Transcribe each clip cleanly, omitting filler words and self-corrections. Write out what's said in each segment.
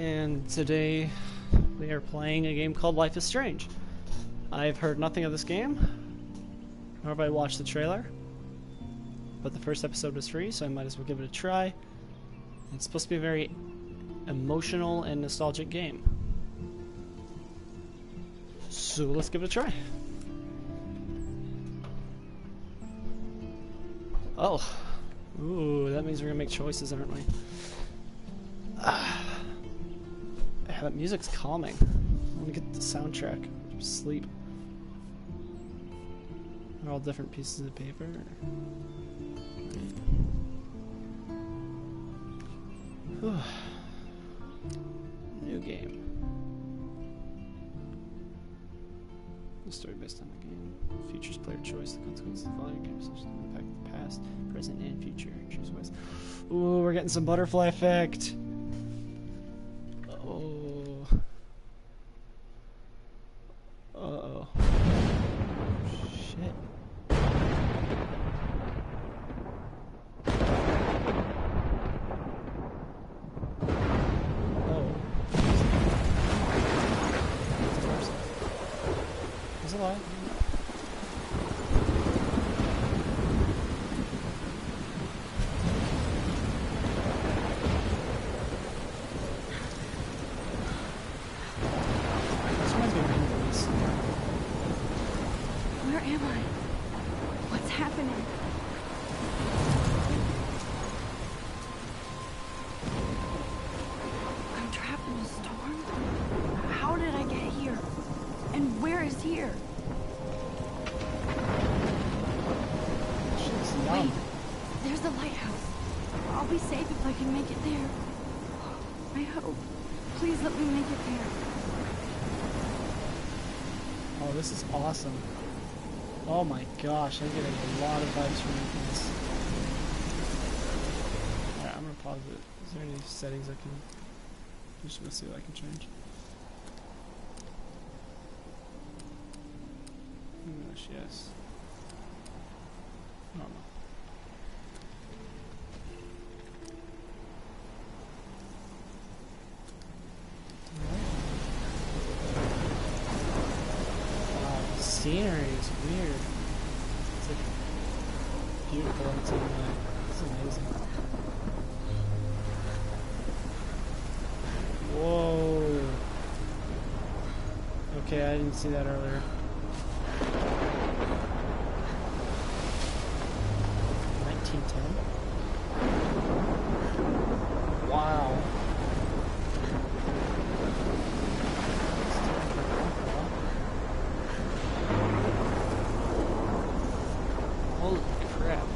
and today we are playing a game called Life is Strange. I've heard nothing of this game, nor have I watched the trailer, but the first episode was free, so I might as well give it a try. It's supposed to be a very emotional and nostalgic game, so let's give it a try. Oh, ooh, that means we're gonna make choices, aren't we? Yeah, that music's calming. I want to get the soundtrack. Sleep. They're all different pieces of paper. New game. The story based on the game. Features player choice. The consequences of following your game such as impact the past, present, and future. Choose ways. Ooh, we're getting some butterfly effect. Oh. Uh-oh. Shit. Oh. He's alive. Where am I? What's happening? I'm trapped in a storm? How did I get here? And where is here? Shit's numb. Wait, there's the lighthouse. I'll be safe if I can make it there. I hope. Please let me make it there. Oh, this is awesome. Oh my gosh, I'm getting a lot of vibes from this. Alright, I'm gonna pause it. Is there any settings I can... I'm just gonna see what I can change. English, yes. Normal. Scenery is weird. It's like beautiful in its own way. It's amazing. Whoa. Okay, I didn't see that earlier. 1910? Wow. Holy crap.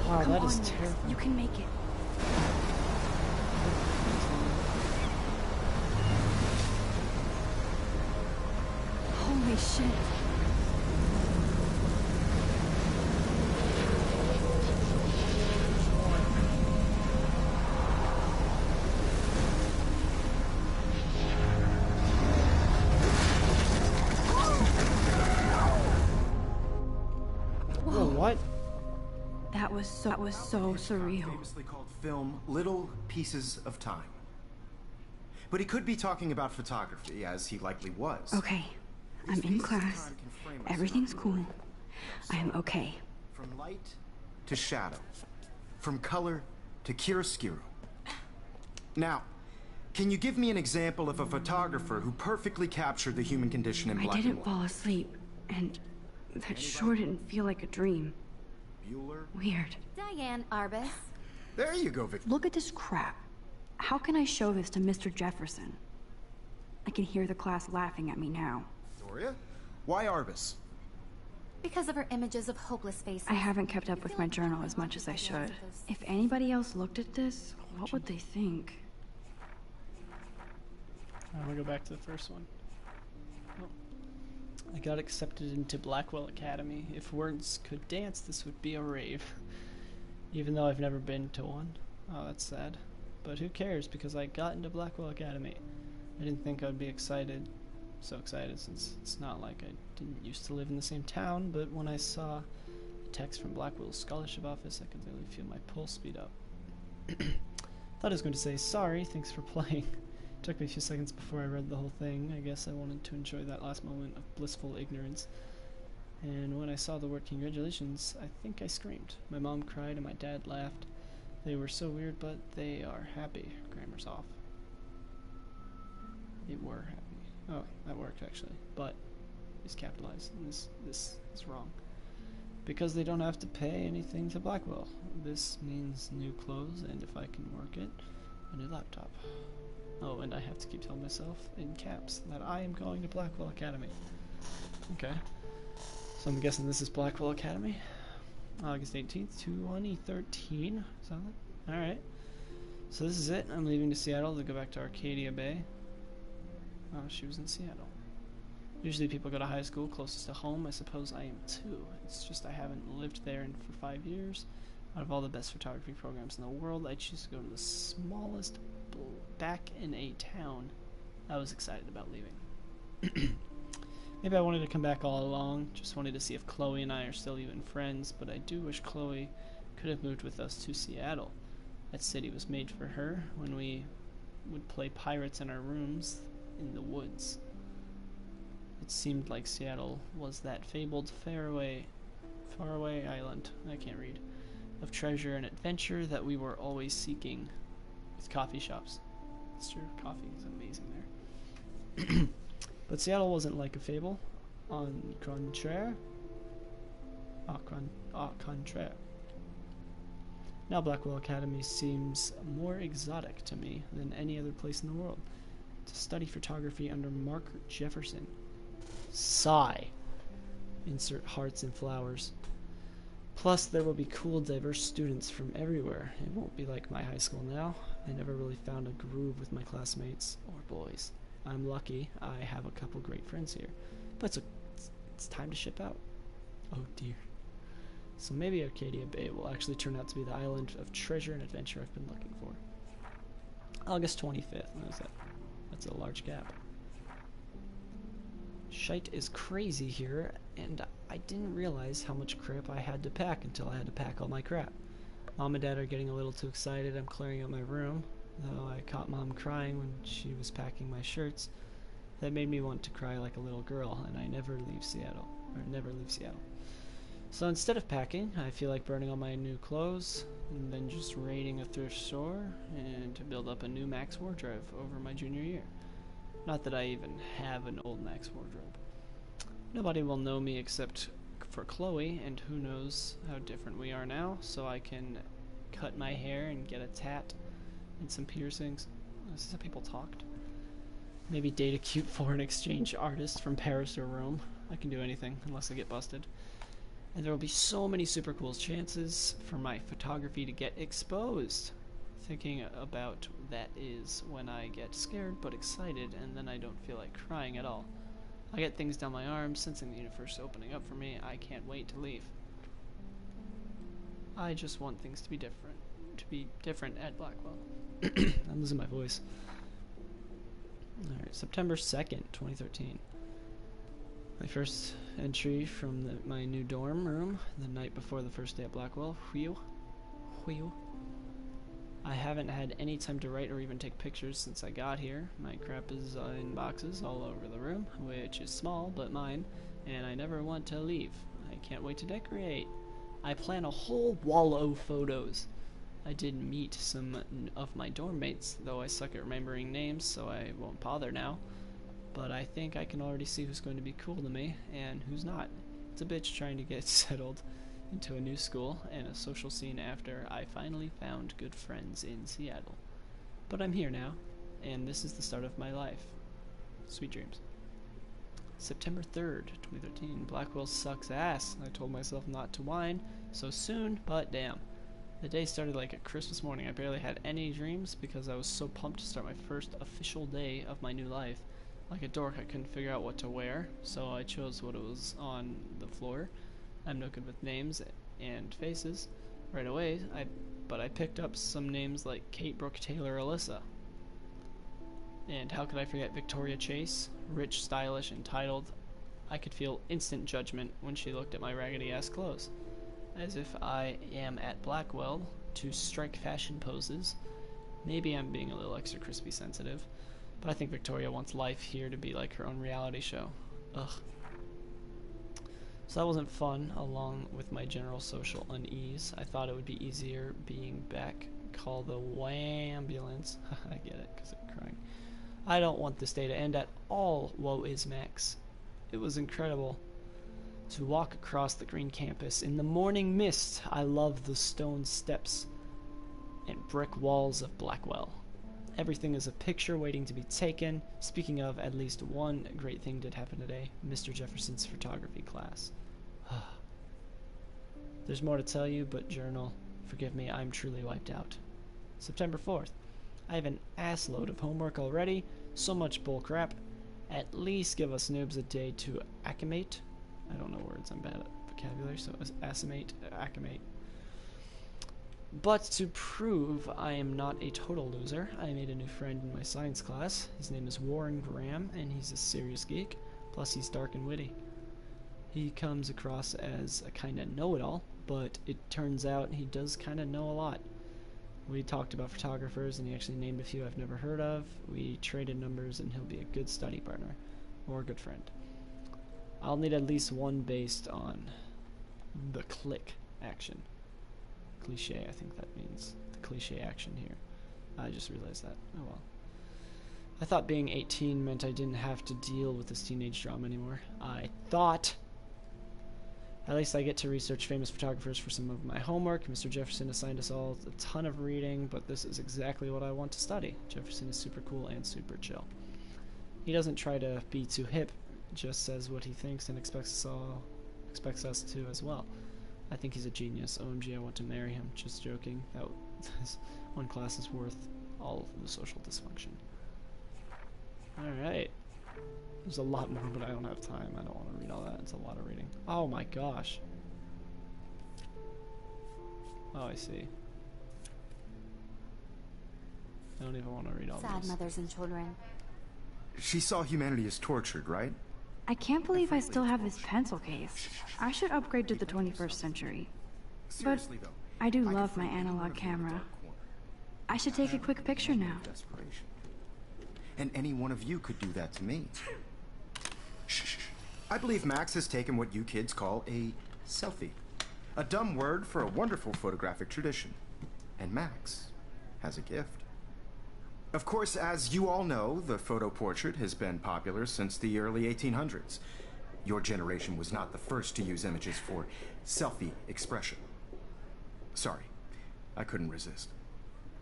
Wow, Come that on, is Max. terrifying. You can make it. Holy shit. Whoa, what? That was so surreal. Famously called film Little Pieces of Time. But he could be talking about photography, as he likely was. Okay, I'm in class. Everything's cool. I am okay. From light to shadow. From color to chiaroscuro. Now, can you give me an example of a photographer who perfectly captured the human condition in I black and didn't white? fall asleep, and that sure didn't feel like a dream. Bueller? Weird. Diane Arbus. There you go, Victor. Look at this crap. How can I show this to Mr. Jefferson? I can hear the class laughing at me now. Victoria? Why Arbus? Because of her images of hopeless faces. I haven't kept up with my journal as much as I should. If anybody else looked at this, what would they think? I'm gonna go back to the first one. Oh. I got accepted into Blackwell Academy. If words could dance, this would be a rave. Even though I've never been to one. Oh, that's sad. But who cares, because I got into Blackwell Academy. I didn't think I'd be excited so excited since it's not like I didn't used to live in the same town, but when I saw a text from Blackwell's scholarship office, I could really feel my pulse speed up. Thought I was going to say, sorry, thanks for playing. Took me a few seconds before I read the whole thing. I guess I wanted to enjoy that last moment of blissful ignorance. And when I saw the word congratulations, I think I screamed. My mom cried and my dad laughed. They were so weird, but they are happy. Grammar's off. They were happy. Oh, that worked actually. But it's capitalized, and this is wrong. Because they don't have to pay anything to Blackwell. This means new clothes, and if I can work it, a new laptop. Oh, and I have to keep telling myself in caps that I am going to Blackwell Academy. Okay. So I'm guessing this is Blackwell Academy. August 18th, 2013. Sound like? Alright. So this is it. I'm leaving to Seattle to go back to Arcadia Bay. Oh, she was in Seattle. Usually people go to high school closest to home. I suppose I am too. It's just I haven't lived there for 5 years. Out of all the best photography programs in the world, I choose to go to the smallest back in a town. I was excited about leaving. Maybe I wanted to come back all along. Just wanted to see if Chloe and I are still even friends, but I do wish Chloe could have moved with us to Seattle. That city was made for her when we would play pirates in our rooms in the woods. It seemed like Seattle was that fabled faraway island, I can't read, of treasure and adventure that we were always seeking, with coffee shops. It's true, coffee is amazing there. But Seattle wasn't like a fable. Au contraire. Now Blackwell Academy seems more exotic to me than any other place in the world. To study photography under Mark Jefferson. Sigh. Insert hearts and flowers. Plus, there will be cool, diverse students from everywhere. It won't be like my high school now. I never really found a groove with my classmates, or boys. I'm lucky I have a couple great friends here. But it's time to ship out. Oh dear. So maybe Arcadia Bay will actually turn out to be the island of treasure and adventure I've been looking for. August 25th. What is that? That's a large gap. Shite is crazy here, and I didn't realize how much crap I had to pack until I had to pack all my crap. Mom and Dad are getting a little too excited. I'm clearing out my room, though I caught Mom crying when she was packing my shirts. That made me want to cry like a little girl, and I never leave Seattle. So instead of packing, I feel like burning all my new clothes, and then just raiding a thrift store, and to build up a new Max wardrobe over my junior year. Not that I even have an old Max wardrobe. Nobody will know me except for Chloe, and who knows how different we are now, so I can cut my hair and get a tat and some piercings. This is how people talked. Maybe date a cute foreign exchange artist from Paris or Rome. I can do anything, unless I get busted. And there will be so many super cool chances for my photography to get exposed. Thinking about that is when I get scared but excited, and then I don't feel like crying at all. I get things down my arms, sensing the universe opening up for me. I can't wait to leave. I just want things to be different at Blackwell. I'm losing my voice. Alright, September 2nd, 2013. My first entry from my new dorm room, the night before the first day at Blackwell. Whew. I haven't had any time to write or even take pictures since I got here. My crap is in boxes all over the room, which is small but mine, and I never want to leave. I can't wait to decorate. I plan a whole wall of photos. I did meet some of my dorm mates, though I suck at remembering names, so I won't bother now. But I think I can already see who's going to be cool to me, and who's not. It's a bitch trying to get settled into a new school and a social scene after I finally found good friends in Seattle. But I'm here now, and this is the start of my life. Sweet dreams. September 3rd, 2013. Blackwell sucks ass. I told myself not to whine so soon, but damn. The day started like a Christmas morning. I barely had any dreams because I was so pumped to start my first official day of my new life. Like a dork, I couldn't figure out what to wear, so I chose what was on the floor. I'm no good with names and faces right away, but I picked up some names like Kate, Brooke, Taylor, Alyssa. And how could I forget Victoria Chase? Rich, stylish, entitled. I could feel instant judgment when she looked at my raggedy-ass clothes. As if I am at Blackwell to strike fashion poses. Maybe I'm being a little extra crispy sensitive, but I think Victoria wants life here to be like her own reality show. Ugh. So that wasn't fun, along with my general social unease. I thought it would be easier being back. Call the ambulance. I get it, because I'm crying. I don't want this day to end at all, woe is Max. It was incredible to walk across the green campus in the morning mist. I love the stone steps and brick walls of Blackwell. Everything is a picture waiting to be taken. Speaking of, at least one great thing did happen today. Mr. Jefferson's photography class. There's more to tell you, but journal, forgive me, I'm truly wiped out. September 4th. I have an ass load of homework already. So much bull crap. At least give us noobs a day to acclimate. I don't know words, I'm bad at vocabulary, so acclimate. But to prove I am not a total loser, I made a new friend in my science class. His name is Warren Graham, and he's a serious geek. Plus, he's dark and witty. He comes across as a kind of know-it-all, but it turns out he does kind of know a lot. We talked about photographers, and he actually named a few I've never heard of. We traded numbers, and he'll be a good study partner, or a good friend. I'll need at least one based on the click action. Cliche, I think that means the cliche action here. I just realized that. Oh well. I thought being 18 meant I didn't have to deal with this teenage drama anymore. I thought. At least I get to research famous photographers for some of my homework. Mr. Jefferson assigned us all a ton of reading, but this is exactly what I want to study. Jefferson is super cool and super chill. He doesn't try to be too hip, just says what he thinks and expects us to as well. I think he's a genius. OMG, I want to marry him. Just joking. This one class is worth all of the social dysfunction. Alright. There's a lot more, but I don't have time. I don't want to read all that. It's a lot of reading. Oh my gosh. Oh, I see. I don't even want to read all Sad this. mothers and children. She saw humanity as tortured, right? I can't believe I still have this pencil case. I should upgrade to the 21st century. Seriously, though, I do I love could my find anyone analog of you in a camera. dark corner. I should take a quick picture now. Desperation. And any one of you could do that to me. Shh. I believe Max has taken what you kids call a selfie. A dumb word for a wonderful photographic tradition. And Max has a gift. Of course, as you all know, the photo portrait has been popular since the early 1800s. Your generation was not the first to use images for selfie expression. Sorry, I couldn't resist.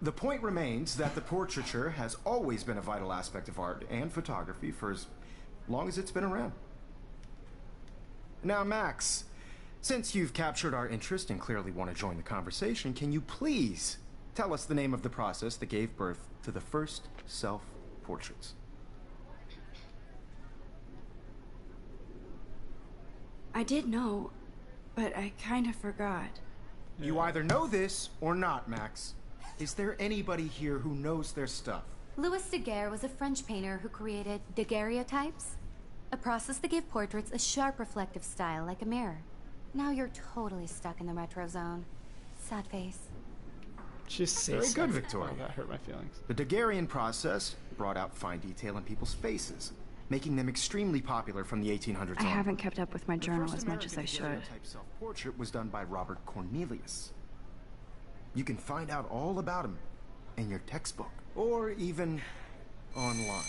The point remains that the portraiture has always been a vital aspect of art and photography for as long as it's been around. Now, Max, since you've captured our interest and clearly want to join the conversation, can you please tell us the name of the process that gave birth to the first self-portraits? I did know, but I kind of forgot. You either know this or not, Max. Is there anybody here who knows their stuff? Louis Daguerre was a French painter who created daguerreotypes, a process that gave portraits a sharp reflective style like a mirror. Now you're totally stuck in the retro zone. Sad face. Just say Very good, something. Victoria. Oh, that hurt my feelings. The Daguerrean process brought out fine detail in people's faces, making them extremely popular from the 1800s I on. haven't kept up with my The journal first as much as I American should. daguerreotype self-portrait was done by Robert Cornelius. You can find out all about him in your textbook, or even online.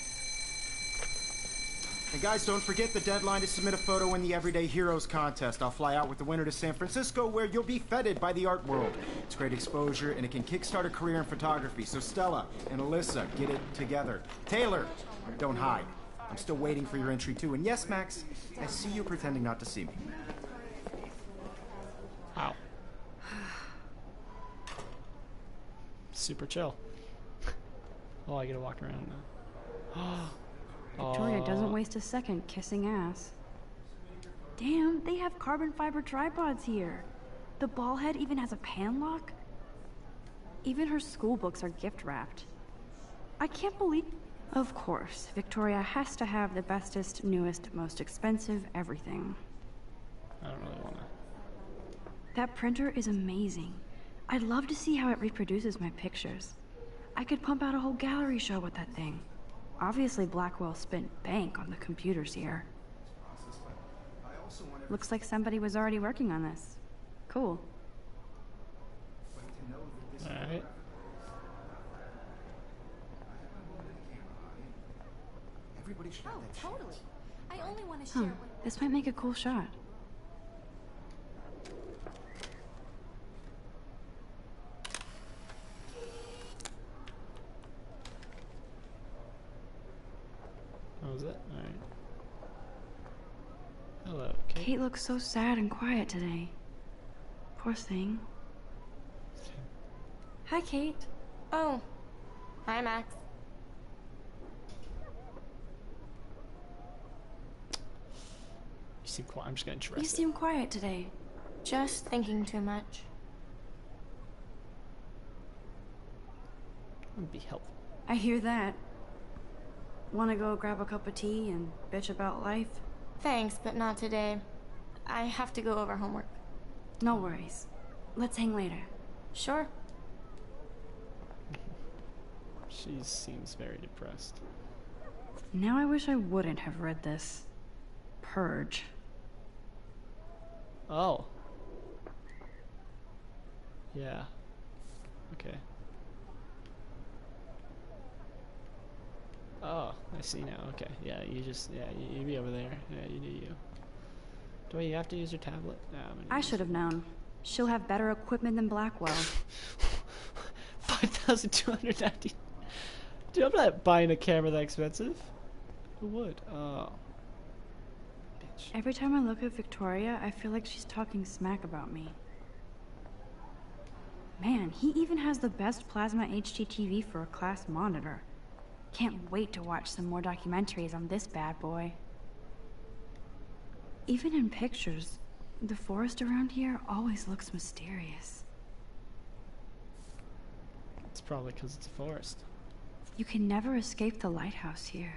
And guys, don't forget the deadline to submit a photo in the Everyday Heroes contest. I'll fly out with the winner to San Francisco, where you'll be feted by the art world. It's great exposure, and it can kickstart a career in photography. So Stella and Alyssa, get it together. Taylor, don't hide. I'm still waiting for your entry too. And yes, Max, I see you pretending not to see me. Wow. Super chill. Oh, I get to walk around now. Victoria doesn't waste a second kissing ass. Damn, they have carbon fiber tripods here. The ball head even has a pan lock. Even her school books are gift wrapped. I can't believe... Of course, Victoria has to have the bestest, newest, most expensive everything. I don't really want to. That printer is amazing. I'd love to see how it reproduces my pictures. I could pump out a whole gallery show with that thing. Obviously, Blackwell spent bank on the computers here. Looks like somebody was already working on this. Cool. Alright. Everybody should have Oh, that totally. I only want to Huh, share what... this might make a cool shot. What was it? Alright. Hello, Kate. Kate looks so sad and quiet today. Poor thing. Hi, Kate. Oh. Hi, Max. You seem quiet. I'm just gonna dress You it. seem quiet today. Just thinking too much. Would be helpful. I hear that. Wanna go grab a cup of tea and bitch about life? Thanks, but not today. I have to go over homework. No worries. Let's hang later. Sure. She seems very depressed. Now I wish I wouldn't have read this. Purge. Oh. Yeah. Okay. Oh, I see now. Okay. Yeah, you be over there. Yeah, you do you. Do you have to use your tablet? No, I should have known. She'll have better equipment than Blackwell. 5,290. Dude, I'm not buying a camera that expensive. Who would? Oh. Bitch. Every time I look at Victoria, I feel like she's talking smack about me. Man, he even has the best plasma HDTV for a class monitor. Can't wait to watch some more documentaries on this bad boy. Even in pictures, the forest around here always looks mysterious. It's probably because it's a forest. You can never escape the lighthouse here.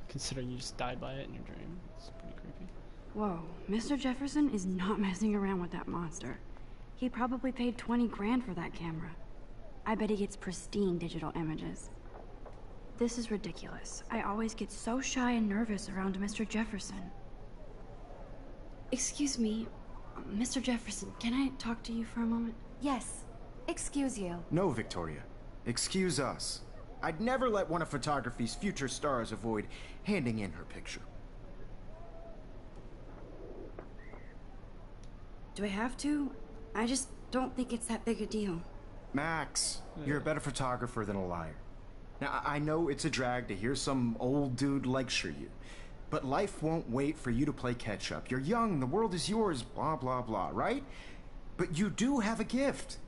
Considering you just died by it in your dream. It's pretty creepy. Whoa, Mr. Jefferson is not messing around with that monster. He probably paid 20 grand for that camera. I bet he gets pristine digital images. This is ridiculous. I always get so shy and nervous around Mr. Jefferson. Excuse me, Mr. Jefferson, can I talk to you for a moment? Yes. Excuse you. No, Victoria. Excuse us. I'd never let one of photography's future stars avoid handing in her picture. Do I have to? I just don't think it's that big a deal. Max, you're a better photographer than a liar. Now, I know it's a drag to hear some old dude lecture you, but life won't wait for you to play catch-up. You're young, the world is yours, blah, blah, blah, right? But you do have a gift.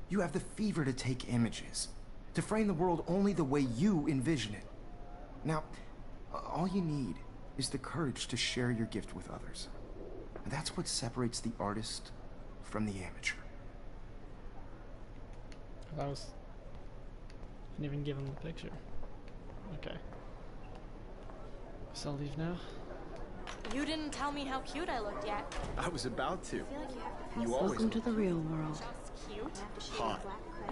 You have the fever to take images, to frame the world only the way you envision it. Now, all you need is the courage to share your gift with others. And that's what separates the artist from the amateur. That was... Didn't even give him the picture. Okay. So I'll leave now. You didn't tell me how cute I looked yet. I was about to. You Welcome to the real world. Just cute. hot.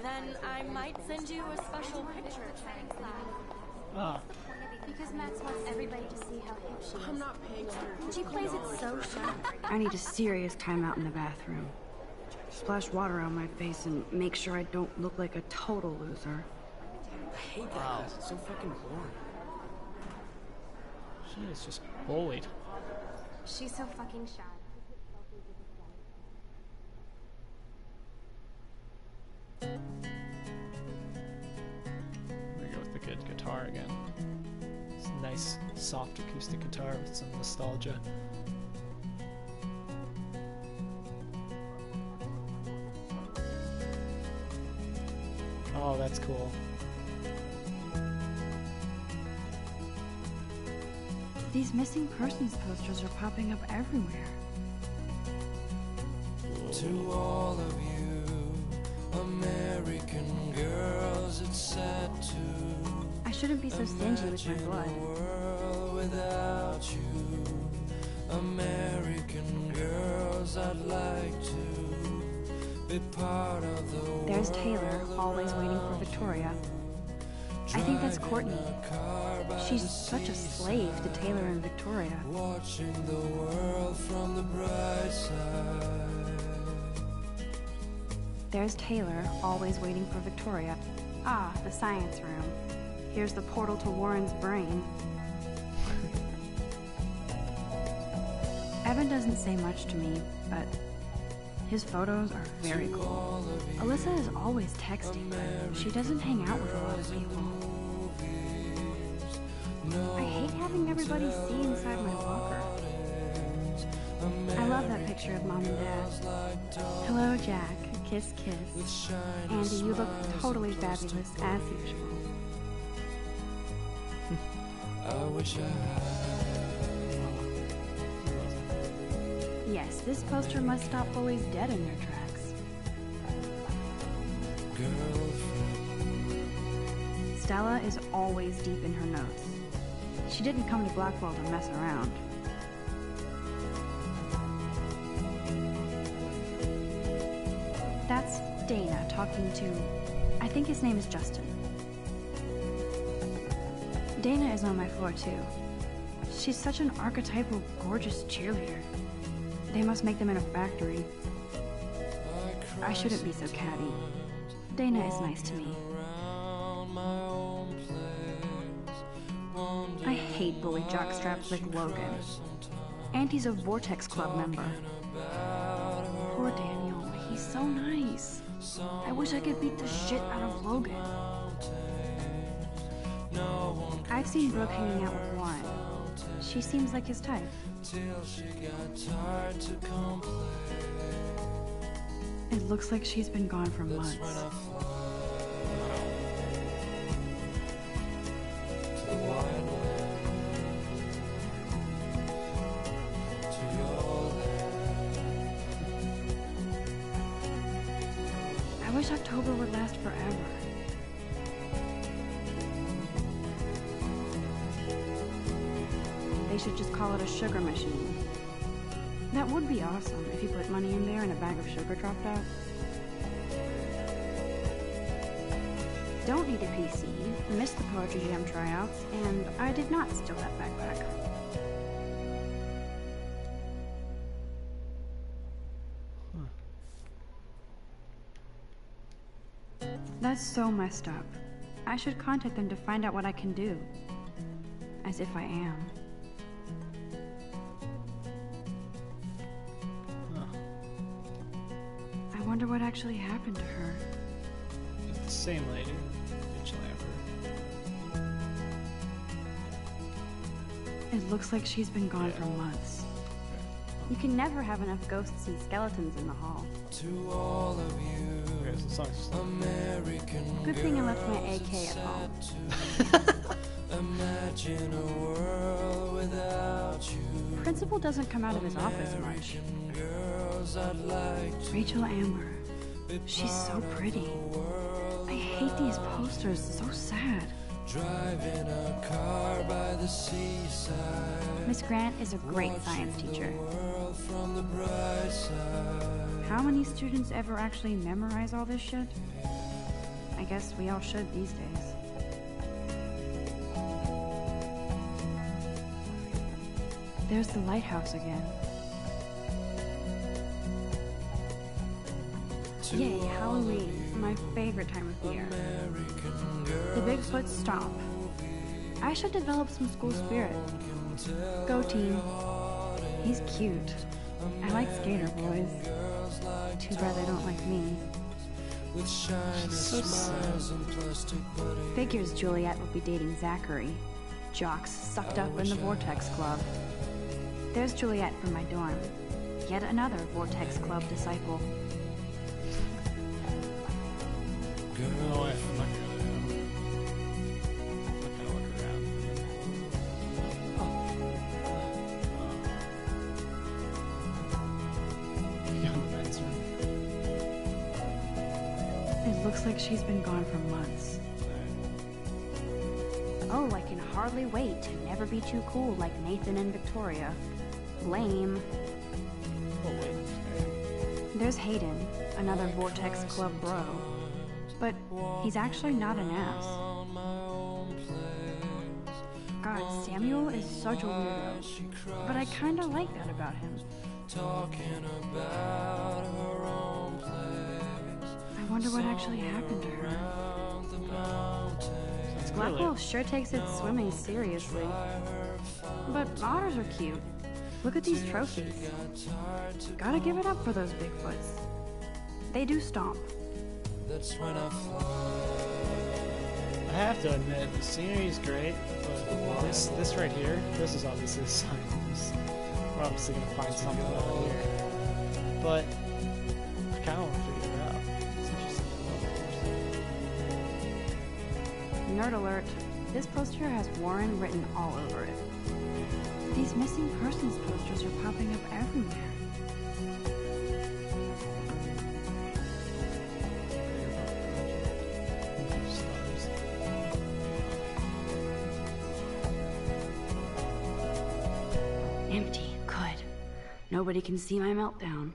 Then I might send you a special picture. Ah. Because Max wants everybody to see how hip she is. I'm not paying her. She plays it so sharp. I need a serious timeout in the bathroom. Splash water on my face and make sure I don't look like a total loser. I hate that class. It's so fucking boring. She is just bullied. She's so fucking shy. We go with the good guitar again. It's a nice, soft acoustic guitar with some nostalgia. Oh, that's cool. These missing persons posters are popping up everywhere. To all of you American girls, it's sad to I shouldn't be so stingy with my blood. world without you. American girls, I'd like to be part of the world. There's Taylor, always waiting for Victoria. I think that's Courtney. She's such a slave to Taylor and Victoria. Watching the world from the bright side. There's Taylor, always waiting for Victoria. Ah, the science room. Here's the portal to Warren's brain. Evan doesn't say much to me, but his photos are very cool. Alyssa is always texting, but she doesn't hang out with a lot of people. I hate having everybody see inside my locker. I love that picture of Mom and Dad. Hello, Jack. Kiss, kiss. Andy, you look totally fabulous, as usual. I wish I Yes, this poster must stop bullies dead in their tracks. had girlfriend. Stella is always deep in her notes. She didn't come to Blackwell to mess around. That's Dana talking to... I think his name is Justin. Dana is on my floor too. She's such an archetypal, gorgeous cheerleader. They must make them in a factory. I shouldn't be so catty. Dana is nice to me. I hate bully jockstraps like Logan. And he's a Vortex Club member. Poor Daniel, he's so nice. I wish I could beat the shit out of Logan. I've seen Brooke hanging out with Warren. She seems like his type. It looks like she's been gone for months. I wish October would last forever. They should just call it a sugar machine. That would be awesome if you put money in there and a bag of sugar dropped out. Don't need a PC, missed the Poetry Jam tryouts, and I did not steal that backpack. That's so messed up. I should contact them to find out what I can do. As if I am. I wonder what actually happened to her. It's the same lady. Mitchell Amber. It looks like she's been gone for months. You can never have enough ghosts and skeletons in the hall. To all of you, Okay, so the song's just American Good thing I left my AK at home. imagine a world without you. Principal doesn't come out of his office much. Girls, I'd like to Rachel Amber. She's so pretty. I hate these posters, so sad. drive in a car by the seaside. Miss Grant is a great science teacher. World from the bright side. How many students ever actually memorize all this shit? I guess we all should these days. There's the lighthouse again. Yay, Halloween, my favorite time of the year. The Bigfoot stomp. I should develop some school spirit. Go team. He's cute. I like skater boys. Too bad they don't like me. With shiny smiles and plastic buddy. Figures Juliet will be dating Zachary. Jocks sucked up in the Vortex Club. There's Juliet from my dorm. Yet another Vortex Club disciple. Oh, I'm not gonna look around. Yeah, the men's room. Looks like she's been gone for months. Oh, I can hardly wait to never be too cool like Nathan and Victoria. Lame. Oh, wait. There's Hayden, another Vortex Club bro. But he's actually not an ass. God, Samuel is such a weirdo. But I kinda like that about him. I wonder what actually happened to her. Blackwell sure takes its swimming seriously. But otters are cute. Look at these trophies. Gotta give it up for those Bigfoots. They do stomp. I have to admit, the scenery is great, but this right here, this is obviously a sign of this. We're obviously gonna find something out here. But I kinda wanna figure it out. It's interesting. Nerd alert. This poster has Warren written all over it. These missing persons posters are popping up everywhere. Empty. Good. Nobody can see my meltdown.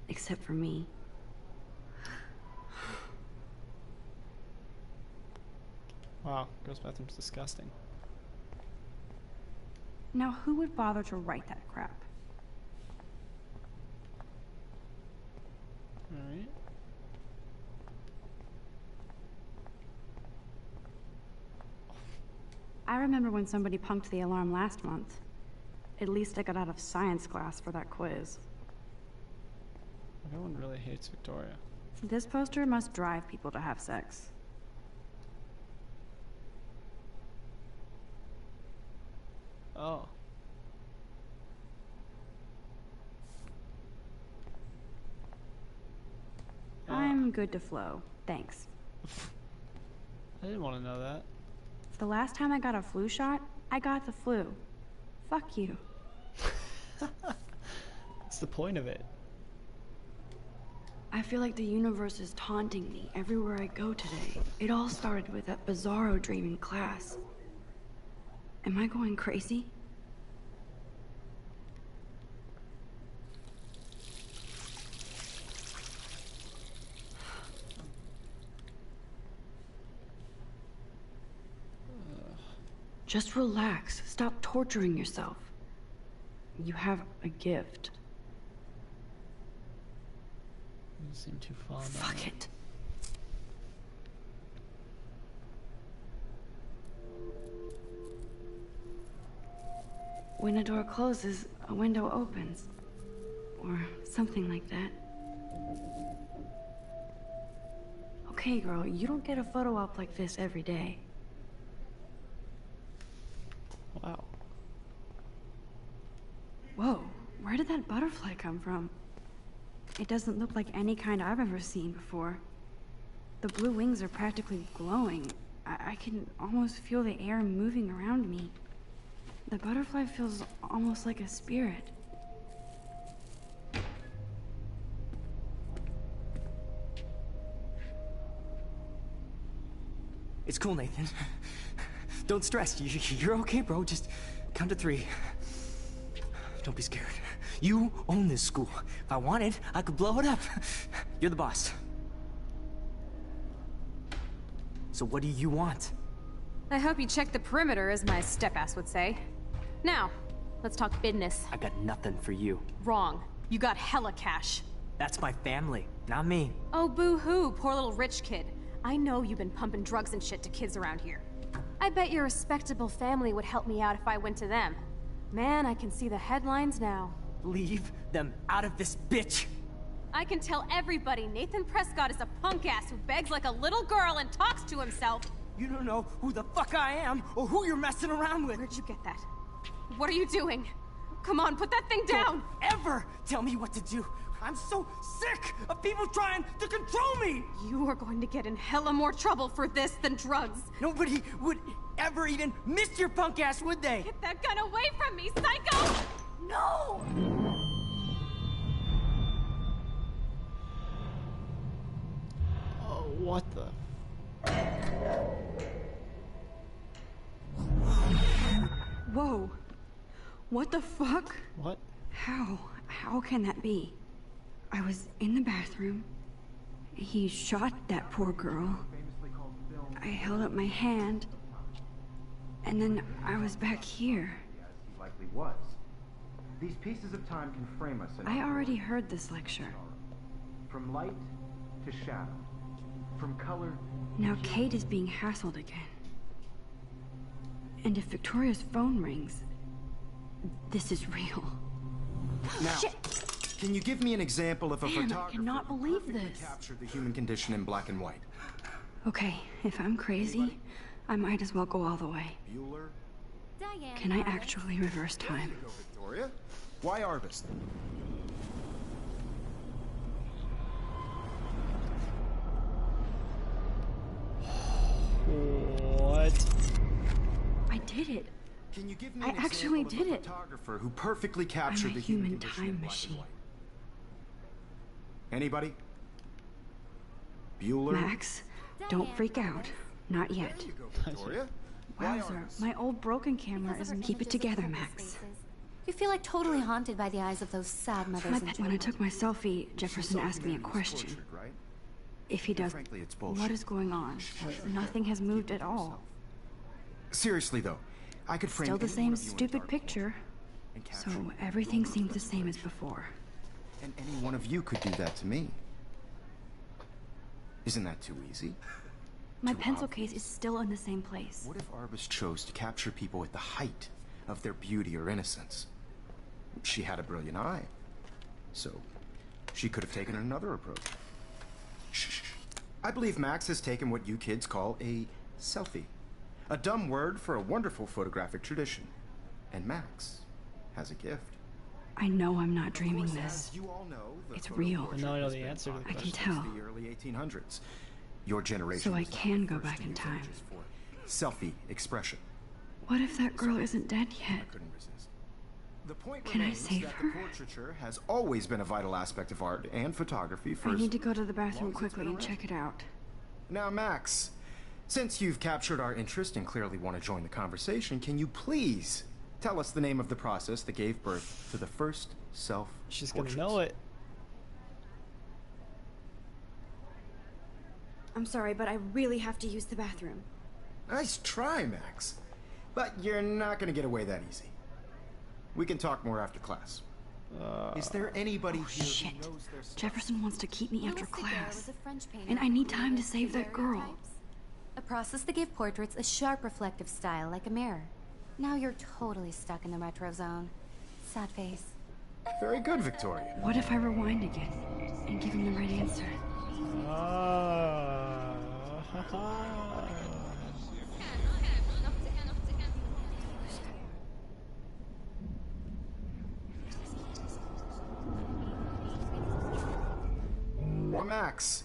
Except for me. Wow, girls' bathroom's disgusting. Now, who would bother to write that crap? Alright. I remember when somebody punked the alarm last month. At least I got out of science class for that quiz. Everyone really hates Victoria. This poster must drive people to have sex. Oh. I'm good to flow. Thanks. I didn't want to know that. The last time I got a flu shot, I got the flu. Fuck you. What's the point of it? I feel like the universe is taunting me everywhere I go today. It all started with that bizarro dream in class. Am I going crazy? Just relax. Stop torturing yourself. You have a gift. You seem too fond of Fuck it. When a door closes, a window opens. Or something like that. Okay, girl, you don't get a photo op like this every day. Wow. Whoa, where did that butterfly come from? It doesn't look like any kind I've ever seen before. The blue wings are practically glowing. I can almost feel the air moving around me. The butterfly feels almost like a spirit. It's cool, Nathan. Don't stress. You're okay, bro. Just count to 3. Don't be scared. You own this school. If I wanted, I could blow it up. You're the boss. So what do you want? I hope you check the perimeter, as my step-ass would say. Now, let's talk business. I got nothing for you. Wrong. You got hella cash. That's my family, not me. Oh, boo-hoo, poor little rich kid. I know you've been pumping drugs and shit to kids around here. I bet your respectable family would help me out if I went to them. Man, I can see the headlines now. Leave them out of this bitch! I can tell everybody Nathan Prescott is a punk ass who begs like a little girl and talks to himself. You don't know who the fuck I am or who you're messing around with. Where'd you get that? What are you doing? Come on, put that thing down! Don't ever tell me what to do. I'm so sick of people trying to control me! You are going to get in hella more trouble for this than drugs. Nobody would ever even miss your punk ass, would they? Get that gun away from me, psycho! No! Oh, What the? Whoa. What the fuck? What? How can that be? I was in the bathroom. He shot that poor girl. I held up my hand. And then I was back here. He likely was. These pieces of time can frame us in I already heard this lecture. from light to shadow, from color. Now Kate is being hassled again. And if Victoria's phone rings, this is real. Now, can you give me an example of a Man, I photographer cannot who believe perfectly this. captured the human condition in black and white? Okay, if I'm crazy, I might as well go all the way. Bueller? Diane. Can I Arbus. actually reverse time? Go, Victoria. Why Arbus? What? I did it. Can you give me I an actually example did of a it. photographer who perfectly captured I'm a the human human condition in time black and machine. white? Anybody? Bueller? Max, don't freak out. Not yet. There you go, Victoria. Why Wowzer, Arbus? my old broken camera Because of isn't. her Keep it images of together, homeless Max. faces. You feel like totally haunted by the eyes of those sad mothers and When I children. took my selfie, Jefferson asked me a Humanity was question. tortured, right? If he does, Frankly, it's bullshit. what is going on? Nothing has moved at all. Seriously though, I could frame Still the any one same of you in stupid dark picture. and So capture everything your seems the same as inspiration. before. And any one of you could do that to me. Isn't that too easy? My Too pencil obvious. case is still in the same place. What if Arbus chose to capture people at the height of their beauty or innocence? She had a brilliant eye. So, she could have taken another approach. Shh. I believe Max has taken what you kids call a selfie. A dumb word for a wonderful photographic tradition. And Max has a gift. I know I'm not dreaming As this. you all know, the It's photo real. portrait Now I know has the been answer to the popular I can since tell. the early 1800s. Your generation So I was not can the go first back to in use time. images for selfie expression. What if that girl isn't dead yet? I couldn't resist. The point Can I remains save that her? the portraiture has always been a vital aspect of art and photography for I need to go to the bathroom long as it's quickly been and check it out. Now, Max, since you've captured our interest and clearly want to join the conversation, can you please tell us the name of the process that gave birth to the first self-portraits? She's gonna know it. I'm sorry, but I really have to use the bathroom. Nice try, Max. But you're not going to get away that easy. We can talk more after class. Is there anybody here Shit. who knows their stuff? Jefferson wants to keep me after Louis Daguerre class. was a French painter And I who need time to created save that girl. daguerreotypes, a process that gave portraits a sharp reflective style like a mirror. Now you're totally stuck in the retro zone. Sad face. Very good, Victoria. What if I rewind again and give him the right answer? Max,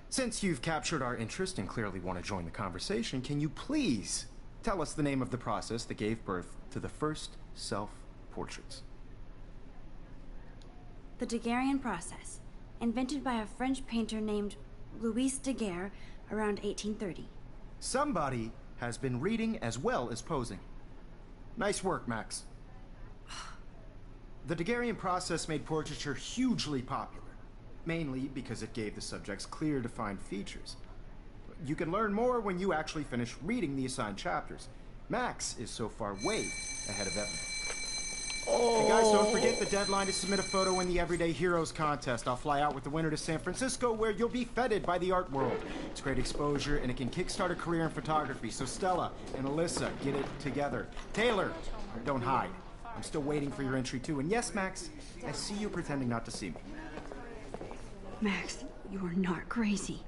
since you've captured our interest and clearly want to join the conversation, can you please tell us the name of the process that gave birth to the first self-portraits? The Daguerrean process, invented by a French painter named Louis Daguerre around 1830. Somebody has been reading as well as posing. Nice work, Max. The Daguerrean process made portraiture hugely popular, mainly because it gave the subjects clear, defined features. You can learn more when you actually finish reading the assigned chapters. Max is so far way ahead of Evan. Hey guys, don't forget the deadline to submit a photo in the Everyday Heroes contest. I'll fly out with the winner to San Francisco, where you'll be feted by the art world. It's great exposure, and it can kickstart a career in photography. So Stella and Alyssa, get it together. Taylor, don't hide. I'm still waiting for your entry too. And yes, Max, I see you pretending not to see me. Max, you are not crazy.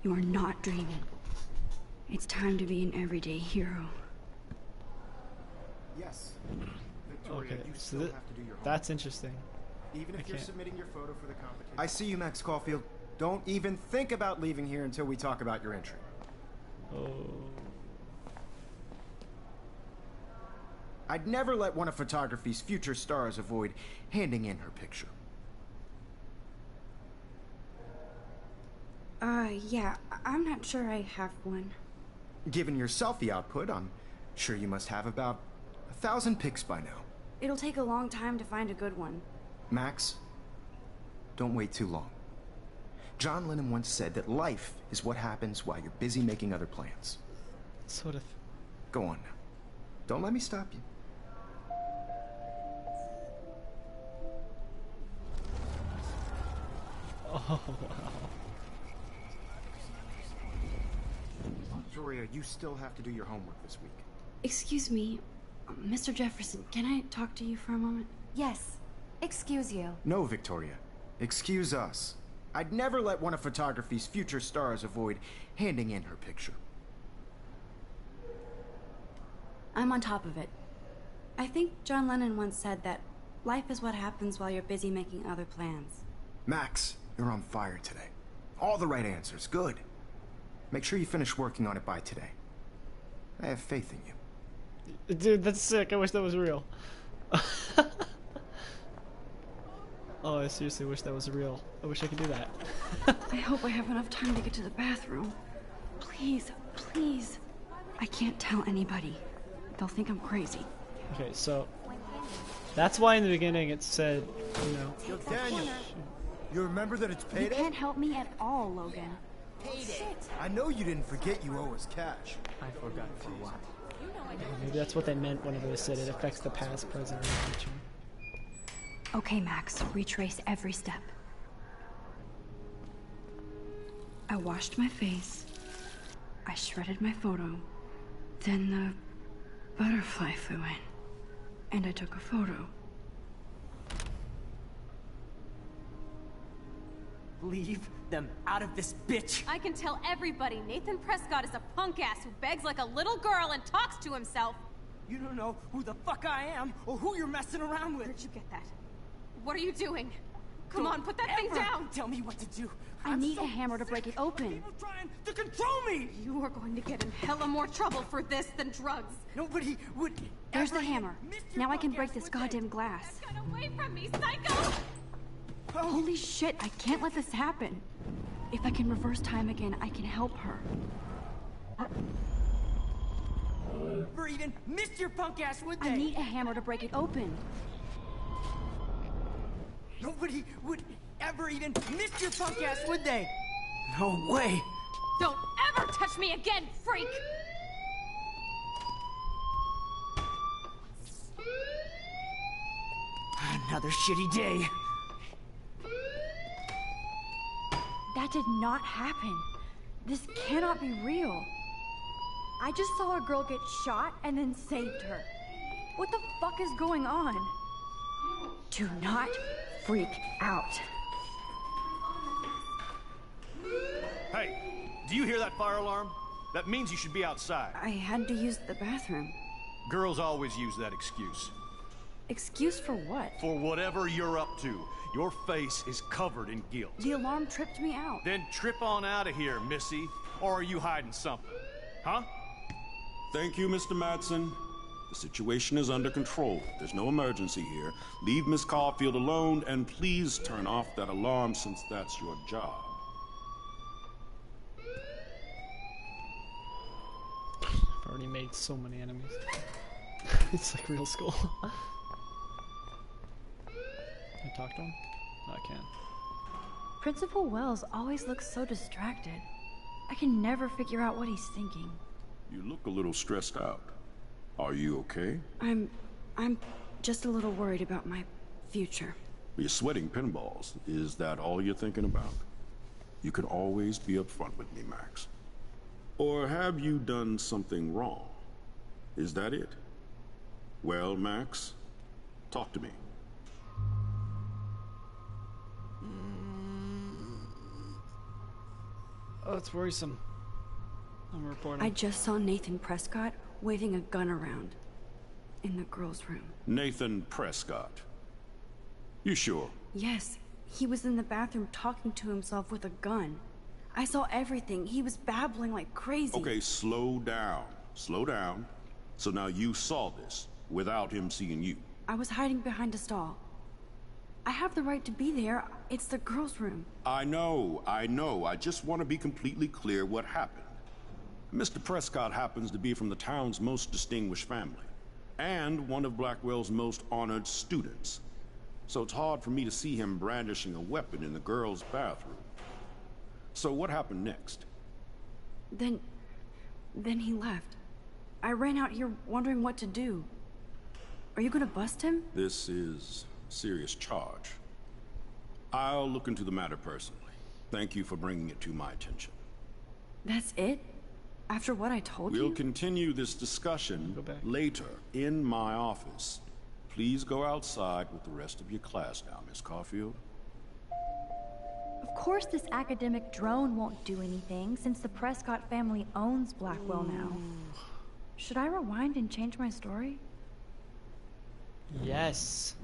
You are not dreaming. It's time to be an everyday hero. Yes. Victoria, Okay, you so still have to do your homework. that's interesting. Even if I you're can't- submitting your photo for the competition. I see you, Max Caulfield. Don't even think about leaving here until we talk about your entry. Oh. I'd never let one of photography's future stars avoid handing in her picture. Yeah, I'm not sure I have one. Given your selfie output, I'm sure you must have about 1,000 pics by now. It'll take a long time to find a good one. Max, don't wait too long. John Lennon once said that life is what happens while you're busy making other plans. Sort of. Go on now. Don't let me stop you. Oh, wow. Victoria, you still have to do your homework this week. Excuse me, Mr. Jefferson, can I talk to you for a moment? Yes. Excuse you. No, Victoria. Excuse us. I'd never let one of photography's future stars avoid handing in her picture. I'm on top of it. I think John Lennon once said that life is what happens while you're busy making other plans. Max, you're on fire today. All the right answers. Good. Make sure you finish working on it by today. I have faith in you. Dude, that's sick. I wish that was real. Oh, I seriously wish that was real. I wish I could do that. I hope I have enough time to get to the bathroom. Please, please. I can't tell anybody. They'll think I'm crazy. Okay, so that's why in the beginning it said, you know. Yo, Daniel, you remember that it's You payday? can't help me at all, Logan. I know you didn't forget you owe us cash. I forgot for what. Maybe that's what they meant whenever they said it affects the past, present, and future. Okay, Max, retrace every step. I washed my face. I shredded my photo. Then the butterfly flew in. And I took a photo. Leave them out of this bitch! I can tell everybody Nathan Prescott is a punk ass who begs like a little girl and talks to himself. You don't know who the fuck I am or who you're messing around with. Where'd you get that? What are you doing? Come Don't on, put that thing ever down! Tell me what to do. I I'm need so a hammer to break it open. People trying to control me. You are going to get in hella more trouble for this than drugs. Nobody would. There's ever the hammer. miss your Now I can punk break ass, this would they? goddamn glass. Get away from me, psycho! Holy shit, I can't let this happen. If I can reverse time again, I can help her. Never even missed your punk ass, would they? I need a hammer to break it open. Nobody would ever even miss your punk ass, would they? No way. Don't ever touch me again, freak! Another shitty day. That did not happen. This cannot be real. I just saw a girl get shot and then saved her. What the fuck is going on? Do not freak out. Hey, do you hear that fire alarm? That means you should be outside. I had to use the bathroom. Girls always use that excuse. Excuse for what? For whatever you're up to, your face is covered in guilt. The alarm tripped me out. Then trip on out of here, Missy. Or are you hiding something? Huh? Thank you, Mr. Madsen. The situation is under control. There's no emergency here. Leave Miss Caulfield alone, and please turn off that alarm since that's your job. I've already made so many enemies. It's like real school. Can I talk to him? No, I can't. Principal Wells always looks so distracted. I can never figure out what he's thinking. You look a little stressed out. Are you okay? I'm just a little worried about my future. You're sweating pinballs. Is that all you're thinking about? You can always be upfront with me, Max. Or have you done something wrong? Is that it? Well, Max, talk to me. Oh, it's worrisome. I'm reporting. I just saw Nathan Prescott waving a gun around in the girls' room. Nathan Prescott. You sure? Yes, he was in the bathroom talking to himself with a gun. I saw everything. He was babbling like crazy. Okay, slow down. Slow down. So now you saw this without him seeing you. I was hiding behind a stall. I have the right to be there. It's the girls' room. I know. I just want to be completely clear what happened. Mr. Prescott happens to be from the town's most distinguished family, and one of Blackwell's most honored students. So it's hard for me to see him brandishing a weapon in the girls' bathroom. So what happened next? Then he left. I ran out here wondering what to do. Are you gonna bust him? This is a serious charge. I'll look into the matter personally. Thank you for bringing it to my attention. That's it? After what I told you? We'll continue this discussion later in my office. Please go outside with the rest of your class now, Miss Caulfield. Of course this academic drone won't do anything, since the Prescott family owns Blackwell now. Should I rewind and change my story? Yes.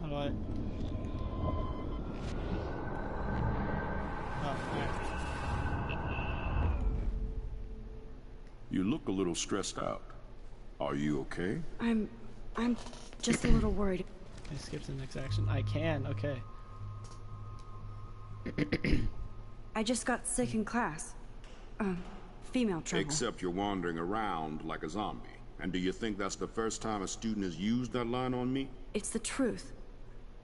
How do I... Oh, alright. You look a little stressed out. Are you okay? I'm just a little worried. I skip to the next action. I can, okay. I just got sick in class. Female trouble. Except you're wandering around like a zombie. And do you think that's the first time a student has used that line on me? It's the truth.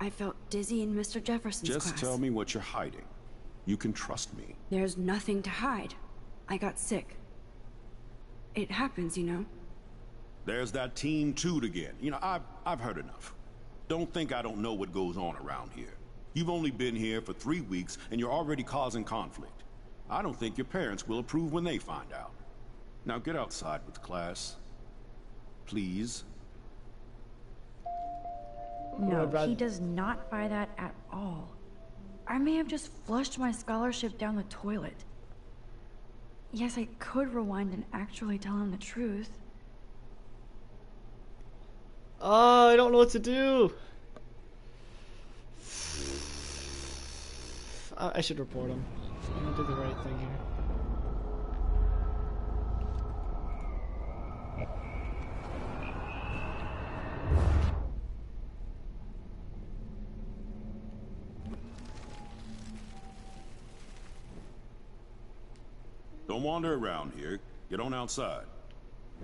I felt dizzy in Mr. Jefferson's class. Just tell me what you're hiding. You can trust me. There's nothing to hide. I got sick. It happens, you know. There's that Team Toot again. You know, I've heard enough. Don't think I don't know what goes on around here. You've only been here for 3 weeks, and you're already causing conflict. I don't think your parents will approve when they find out. Now get outside with class. Please. No, he does not buy that at all. I may have just flushed my scholarship down the toilet. Yes, I could rewind and actually tell him the truth. Oh, I don't know what to do. I should report him. I'm gonna do the right thing here. Don't wander around here. Get on outside.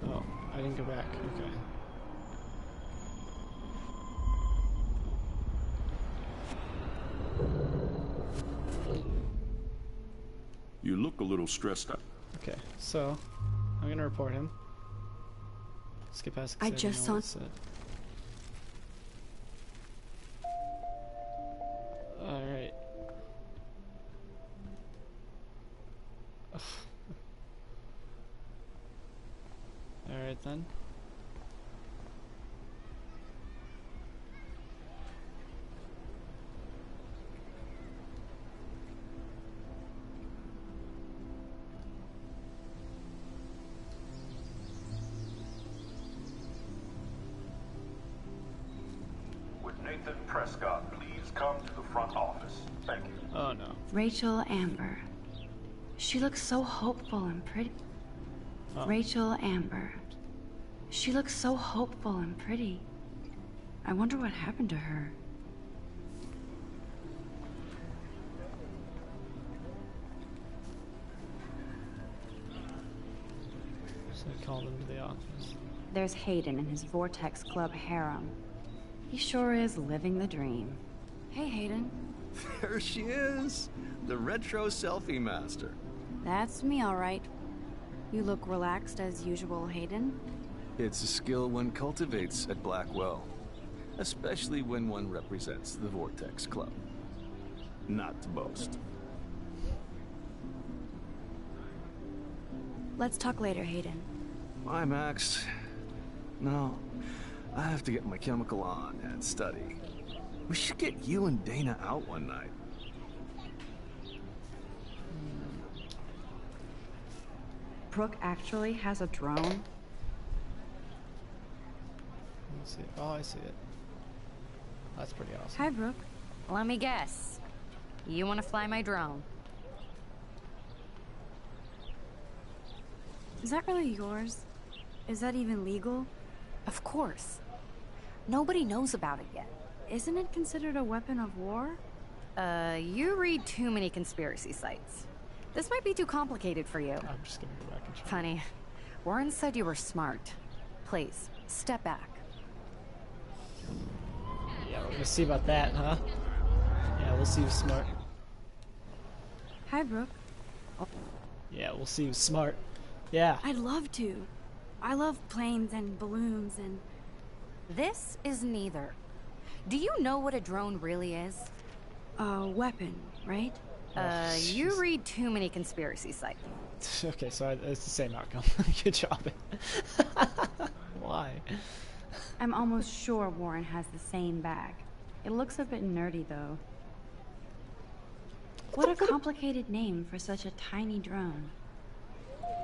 Oh, I didn't go back. Okay. You look a little stressed out. Okay, so I'm gonna report him. Skip past. I just saw. All right. All right then. Nathan Prescott, please come to the front office. Thank you. Oh no. Rachel Amber. She looks so hopeful and pretty. Oh. Rachel Amber. She looks so hopeful and pretty. I wonder what happened to her. So I called him to the office. There's Hayden and his Vortex Club harem. He sure is living the dream. Hey, Hayden. There she is! The retro selfie master. That's me, all right. You look relaxed as usual, Hayden. It's a skill one cultivates at Blackwell. Especially when one represents the Vortex Club. Not to boast. Let's talk later, Hayden. Bye, Max. No, I have to get my chemical on and study. We should get you and Dana out one night. Brooke actually has a drone? Let's see. Oh, I see it. That's pretty awesome. Hi, Brooke. Let me guess. You want to fly my drone? Is that really yours? Is that even legal? Of course. Nobody knows about it yet. Isn't it considered a weapon of war? You read too many conspiracy sites. This might be too complicated for you. I'm just gonna go back and check. Funny. Warren said you were smart. Please, step back. Yeah, we're gonna see about that, huh? Yeah, we'll see who's smart. Hi, Brooke. Yeah, we'll see who's smart. Yeah. I'd love to. I love planes and balloons and... This is neither. Do you know what a drone really is? A weapon, right? You read too many conspiracy sites. Okay, so it's the same outcome. Good job. Why? I'm almost sure Warren has the same bag. It looks a bit nerdy, though. What a complicated name for such a tiny drone.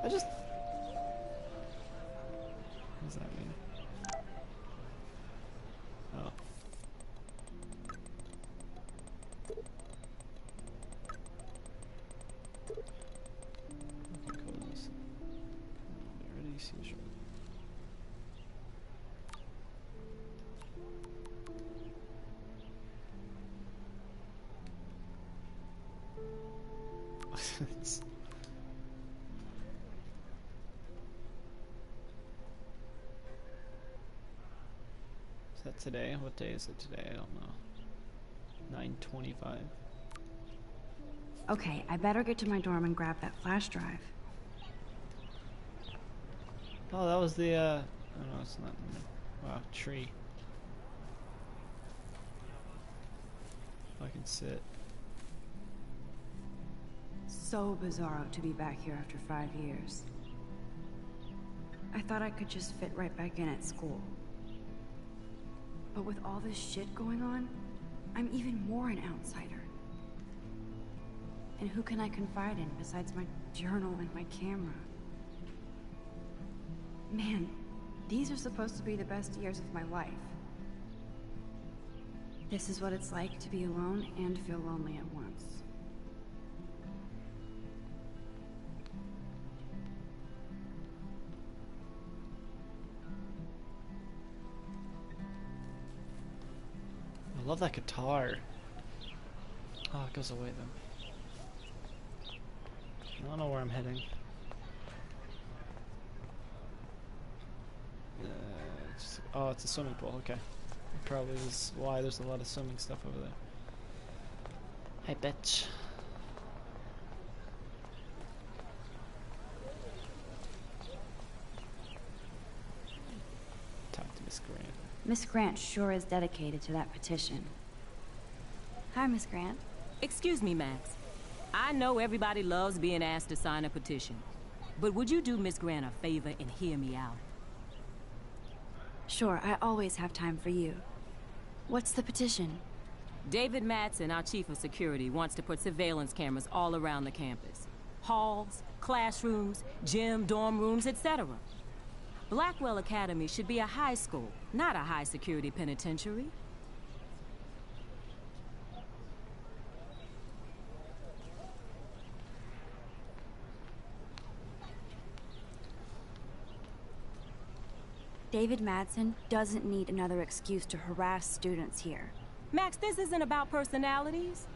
What does that mean? Oh. Is that today? What day is it today? I don't know. 9:25. Okay, I better get to my dorm and grab that flash drive. Oh, that was the, oh no, it's not. Wow, tree. If I can sit. So bizarro to be back here after 5 years. I thought I could just fit right back in at school. But with all this shit going on, I'm even more an outsider. And who can I confide in besides my journal and my camera? Man, these are supposed to be the best years of my life. This is what it's like to be alone and feel lonely at once. I love that guitar. Oh, it goes away then. I don't know where I'm heading. Oh, it's a swimming pool. Okay. Probably is why there's a lot of swimming stuff over there. Hi, bitch. Talk to Miss Grant. Miss Grant sure is dedicated to that petition. Hi, Miss Grant. Excuse me, Max. I know everybody loves being asked to sign a petition, but would you do Miss Grant a favor and hear me out? Sure, I always have time for you. What's the petition? David Madsen, our chief of security, wants to put surveillance cameras all around the campus. Halls, classrooms, gym, dorm rooms, etc. Blackwell Academy should be a high school, not a high-security penitentiary. David Madsen doesn't need another excuse to harass students here. Max, this isn't about personalities.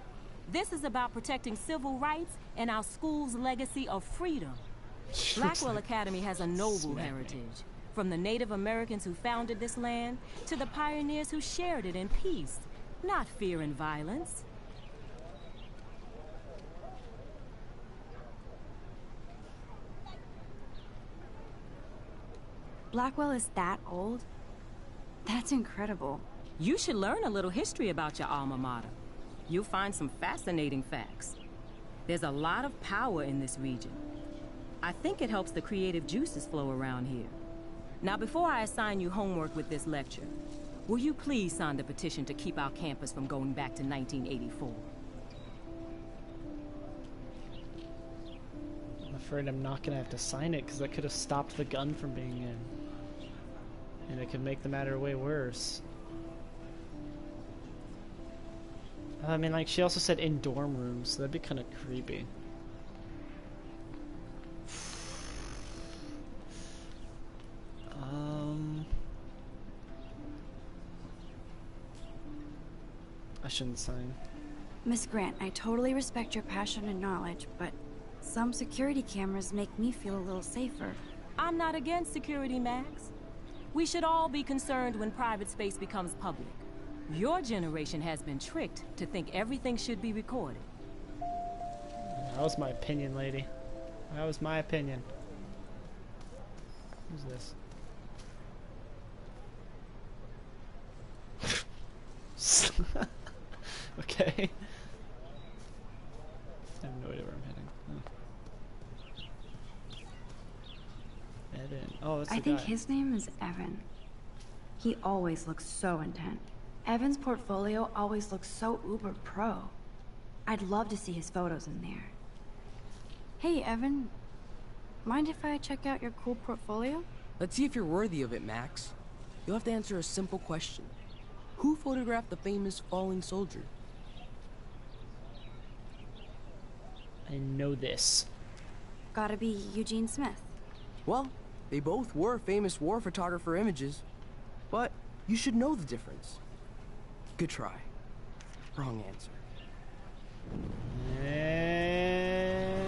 This is about protecting civil rights and our school's legacy of freedom. Blackwell Academy has a noble heritage, from the Native Americans who founded this land to the pioneers who shared it in peace, not fear and violence. Blackwell is that old? That's incredible. You should learn a little history about your alma mater. You'll find some fascinating facts. There's a lot of power in this region. I think it helps the creative juices flow around here. Now, before I assign you homework with this lecture, will you please sign the petition to keep our campus from going back to 1984? I'm afraid I'm not gonna have to sign it because that could have stopped the gun from being in. And it could make the matter way worse. I mean, like, she also said in dorm rooms, so that'd be kind of creepy. I shouldn't say. Miss Grant, I totally respect your passion and knowledge, but some security cameras make me feel a little safer. I'm not against security, Max. We should all be concerned when private space becomes public. Your generation has been tricked to think everything should be recorded. That was my opinion, lady. That was my opinion. Who's this? Okay. I have no idea where I'm heading. Oh. Evan. Oh, that's the I think guy. his name is Evan. He always looks so intent. Evan's portfolio always looks so uber pro. I'd love to see his photos in there. Hey, Evan. Mind if I check out your cool portfolio? Let's see if you're worthy of it, Max. You'll have to answer a simple question. Who photographed the famous falling soldier? I know this. Gotta be Eugene Smith. Well, they both were famous war photographer images. But you should know the difference. Good try. Wrong answer. And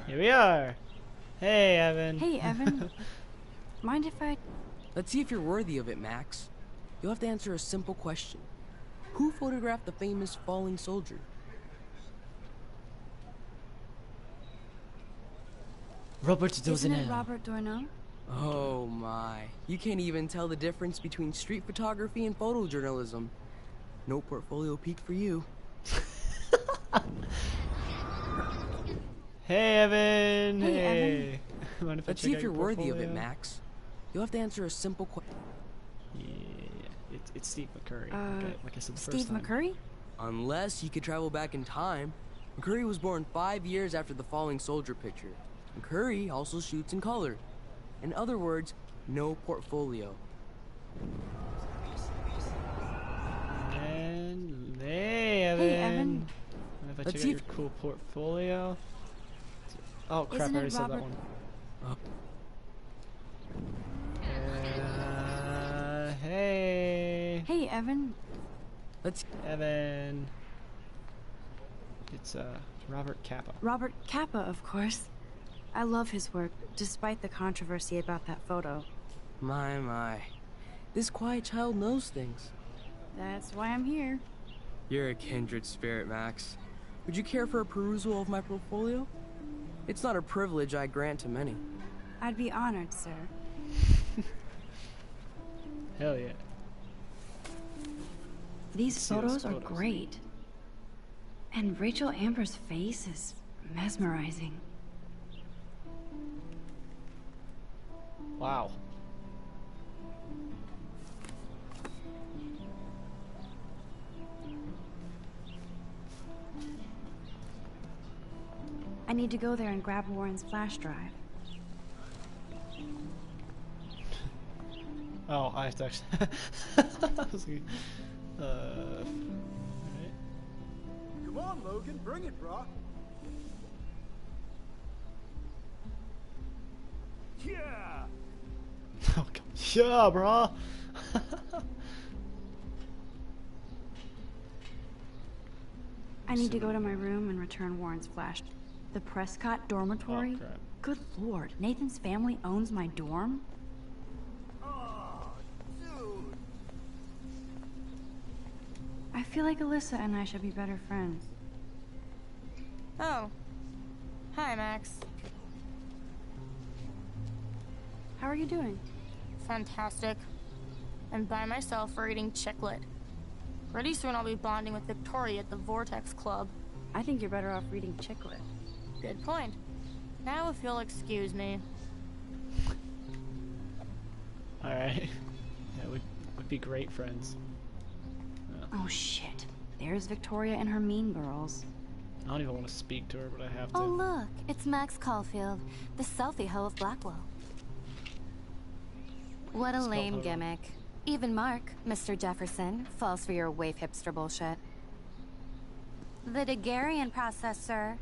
here we are. Hey, Evan. Hey, Evan. Mind if I... Let's see if you're worthy of it, Max. You'll have to answer a simple question. Who photographed the famous falling soldier? Robert Isn't it Robert Doisneau? Oh my. You can't even tell the difference between street photography and photojournalism. No portfolio peak for you. Hey, Evan. Hey, Evan. Mind if I Let's check see out if your you're worthy of it, portfolio? Max. You'll have to answer a simple question. Yeah, it's Steve McCurry. Like I said the Steve first time. McCurry? Unless you could travel back in time. McCurry was born 5 years after the falling soldier picture. McCurry also shoots in color. In other words, no portfolio. And hey, Evan. Hey, Evan. Mind if I Let's check see out your cool portfolio? Oh crap! Isn't I it already said that Robert- one. Oh. Hey. Hey, Evan. Let's... Evan. It's Robert Capa. Robert Capa, of course. I love his work, despite the controversy about that photo. My. This quiet child knows things. That's why I'm here. You're a kindred spirit, Max. Would you care for a perusal of my portfolio? It's not a privilege I grant to many. I'd be honored, sir. Hell yeah. These See those photos are photos. great. And Rachel Amber's face is mesmerizing. Wow. I need to go there and grab Warren's flash drive. Oh, I have to actually. I was like, alright. Come on, Logan, bring it, brah. Yeah! Oh, come. Yeah, brah. I need to go to my room and return Warren's flash. The Prescott dormitory? Oh, crap. Good lord, Nathan's family owns my dorm? Oh, dude. I feel like Alyssa and I should be better friends. Oh. Hi, Max. How are you doing? Fantastic. I'm by myself reading Chicklet. Pretty soon I'll be bonding with Victoria at the Vortex Club. I think you're better off reading Chicklet. Good point. Now if you'll excuse me. Alright. Yeah, we'd be great friends. Oh shit. There's Victoria and her mean girls. I don't even want to speak to her, but I have to. Oh look, it's Max Caulfield, the selfie hoe of Blackwell. What a Spell lame hoe. gimmick. Even Mark, Mr. Jefferson, falls for your waif hipster bullshit. The Daguerrean process, sir.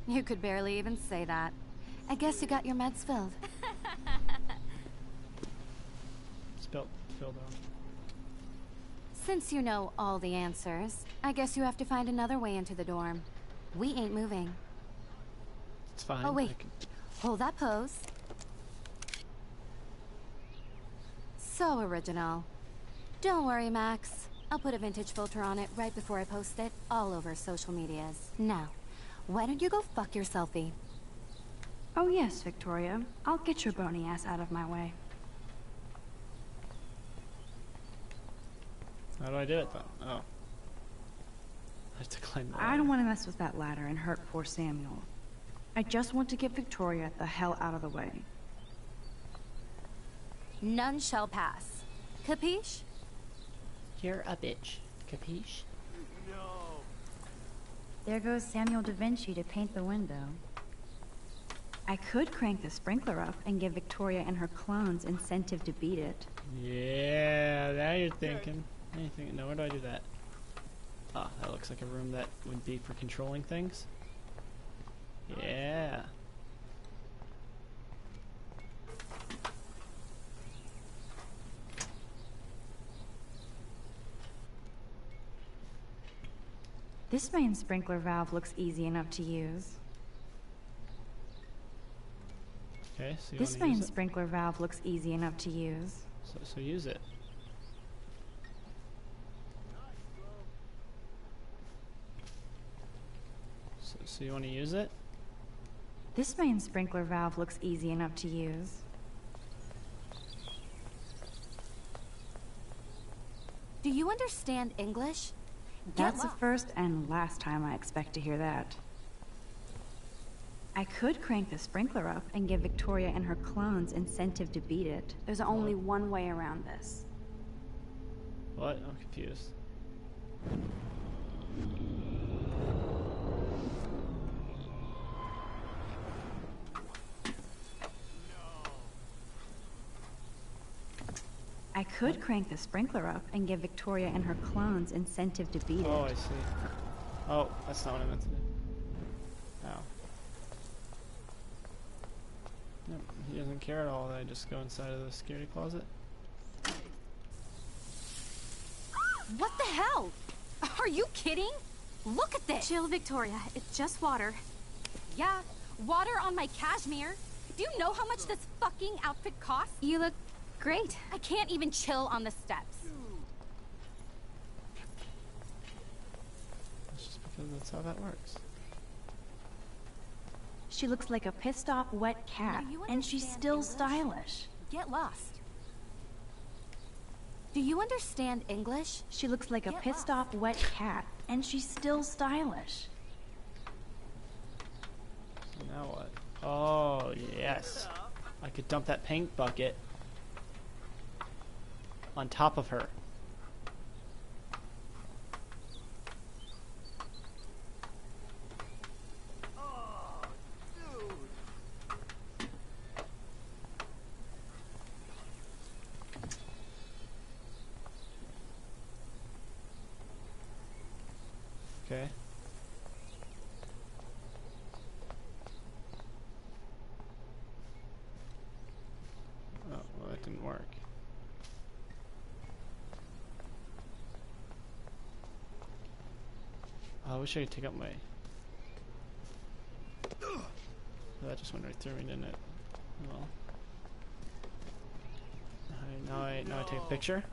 You could barely even say that. I guess you got your meds filled. Spelled filled out. Since you know all the answers, I guess you have to find another way into the dorm. We ain't moving. It's fine. Oh, wait. Hold that pose. So original. Don't worry, Max. I'll put a vintage filter on it right before I post it all over social medias. Now, why don't you go fuck your selfie? Oh yes, Victoria. I'll get your bony ass out of my way. How do I do it, though? Oh. I have to climb the I don't want to mess with that ladder and hurt poor Samuel. I just want to get Victoria the hell out of the way. None shall pass. Capiche? You're a bitch. Capiche? There goes Samuel da Vinci to paint the window. I could crank the sprinkler up and give Victoria and her clones incentive to beat it. Yeah, now you're thinking. Now you're thinking. No, where do I do that? Ah, that looks like a room that would be for controlling things. Yeah. This main sprinkler valve looks easy enough to use. Okay, so you This wanna use main it? sprinkler valve looks easy enough to use. So use it. So you want to use it? This main sprinkler valve looks easy enough to use. Do you understand English? That's the first and last time I expect to hear that. I could crank the sprinkler up and give Victoria and her clones incentive to beat it. There's only one way around this. What? I'm confused. I could crank the sprinkler up and give Victoria and her clones incentive to beat Oh, it. I see. Oh, that's not what I meant to do. Ow. Nope, he doesn't care at all that I just go inside of the security closet. What the hell? Are you kidding? Look at this! Chill, Victoria. It's just water. Yeah, water on my cashmere. Do you know how much this fucking outfit costs? You look great. I can't even chill on the steps. That's just because that's how that works. She looks like a pissed off wet cat, Now you and she's understand still English? stylish. Get lost. Do you understand English? She looks like a pissed off wet cat, and she's still stylish. So now what? Oh, yes. I could dump that paint bucket on top of her. Okay. Oh, well, that didn't work. I wish I could take out my... That just went right through me, didn't it? Well. Now I take a picture?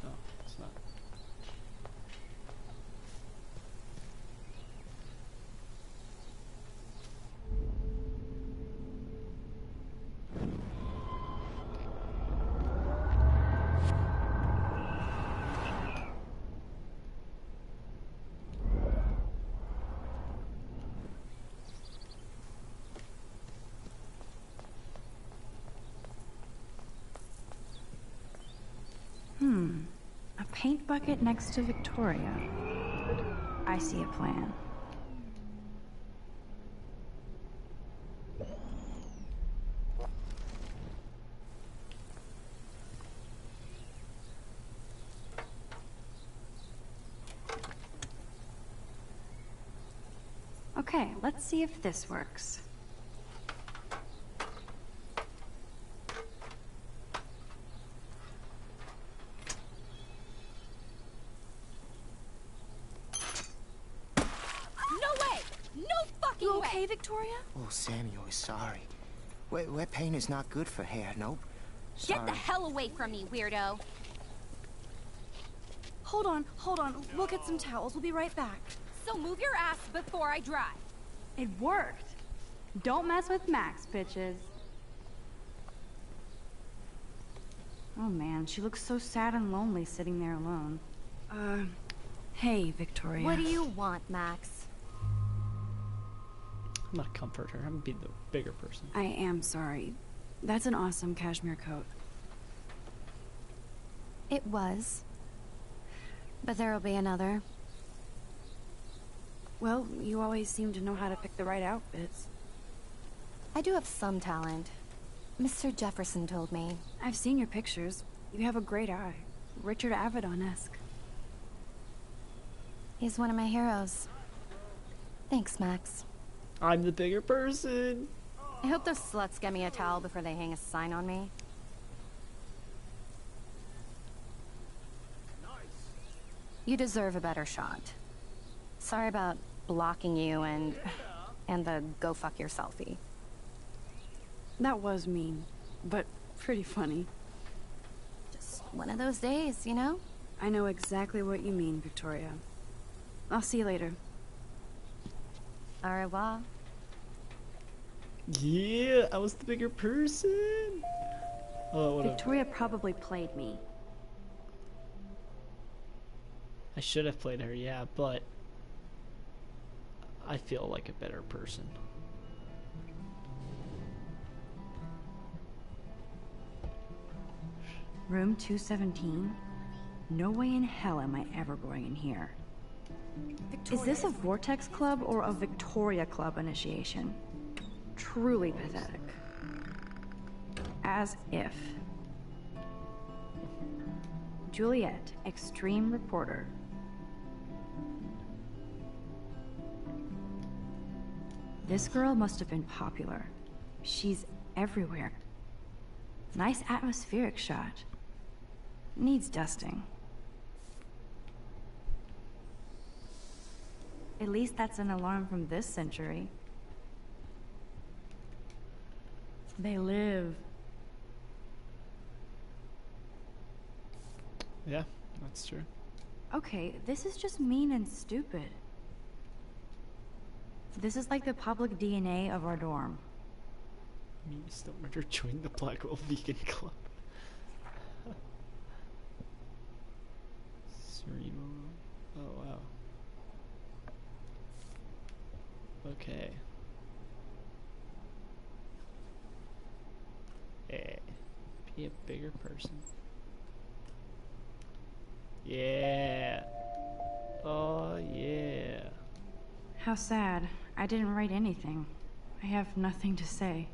No, it's not. A paint bucket next to Victoria. I see a plan. Okay, let's see if this works. Victoria? Oh, Samuel is sorry. Wet paint is not good for hair, nope. Sorry. Get the hell away from me, weirdo! Hold on. We'll get some towels. We'll be right back. So move your ass before I dry. It worked. Don't mess with Max, bitches. Oh man, she looks so sad and lonely sitting there alone. Hey, Victoria. What do you want, Max? I'm gonna comfort her. I'm gonna be the bigger person. I am sorry. That's an awesome cashmere coat. It was. But there'll be another. Well, you always seem to know how to pick the right outfits. I do have some talent. Mr. Jefferson told me. I've seen your pictures. You have a great eye. Richard Avedon-esque. He's one of my heroes. Thanks, Max. I'm the bigger person. I hope those sluts get me a towel before they hang a sign on me. You deserve a better shot. Sorry about blocking you and the go fuck yourselfie. That was mean, but pretty funny. Just one of those days, you know? I know exactly what you mean, Victoria. I'll see you later. Au revoir. Yeah, I was the bigger person. Oh, whatever. Victoria probably played me. I should have played her, yeah, but I feel like a better person. Room 217? No way in hell am I ever going in here. Is this a Vortex Club or a Victoria Club initiation? Truly pathetic. As if. Juliet, extreme reporter. This girl must have been popular. She's everywhere. Nice atmospheric shot. Needs dusting. At least that's an alarm from this century. They live. Yeah, that's true. Okay, this is just mean and stupid. This is like the public DNA of our dorm. Me still murder join the Blackwell Vegan Club. Surimo. Oh wow. Okay. Yeah. Be a bigger person. Yeah. Oh yeah. How sad. I didn't write anything. I have nothing to say.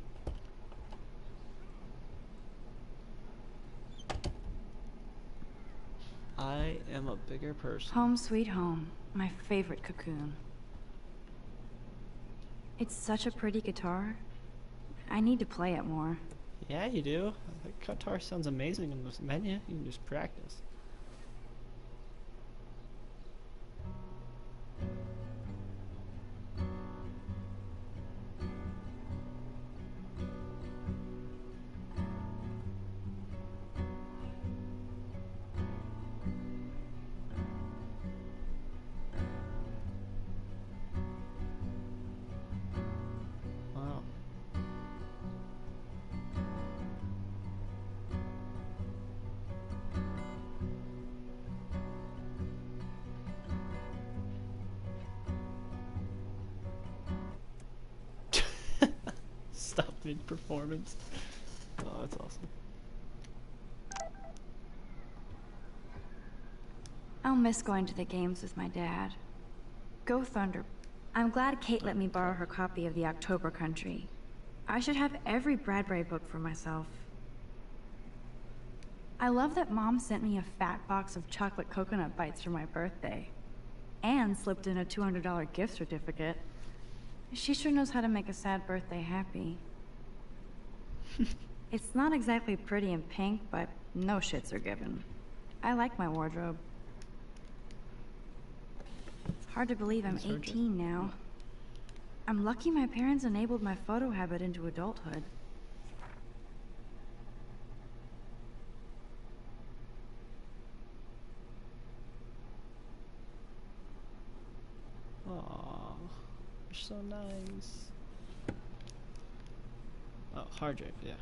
I am a bigger person. Home sweet home. My favorite cocoon. It's such a pretty guitar. I need to play it more. Yeah, you do. The guitar sounds amazing in this menu. You can just practice. Stop mid-performance. Oh, that's awesome. I'll miss going to the games with my dad. Go Thunder. I'm glad Kate let me borrow her copy of the October Country. I should have every Bradbury book for myself. I love that Mom sent me a fat box of chocolate coconut bites for my birthday. And slipped in a $200 gift certificate. She sure knows how to make a sad birthday happy. It's not exactly pretty and pink, but no shits are given. I like my wardrobe. Hard to believe I'm 18 now. I'm lucky my parents enabled my photo habit into adulthood. Aww, you're so nice. Oh, hard drive, yeah.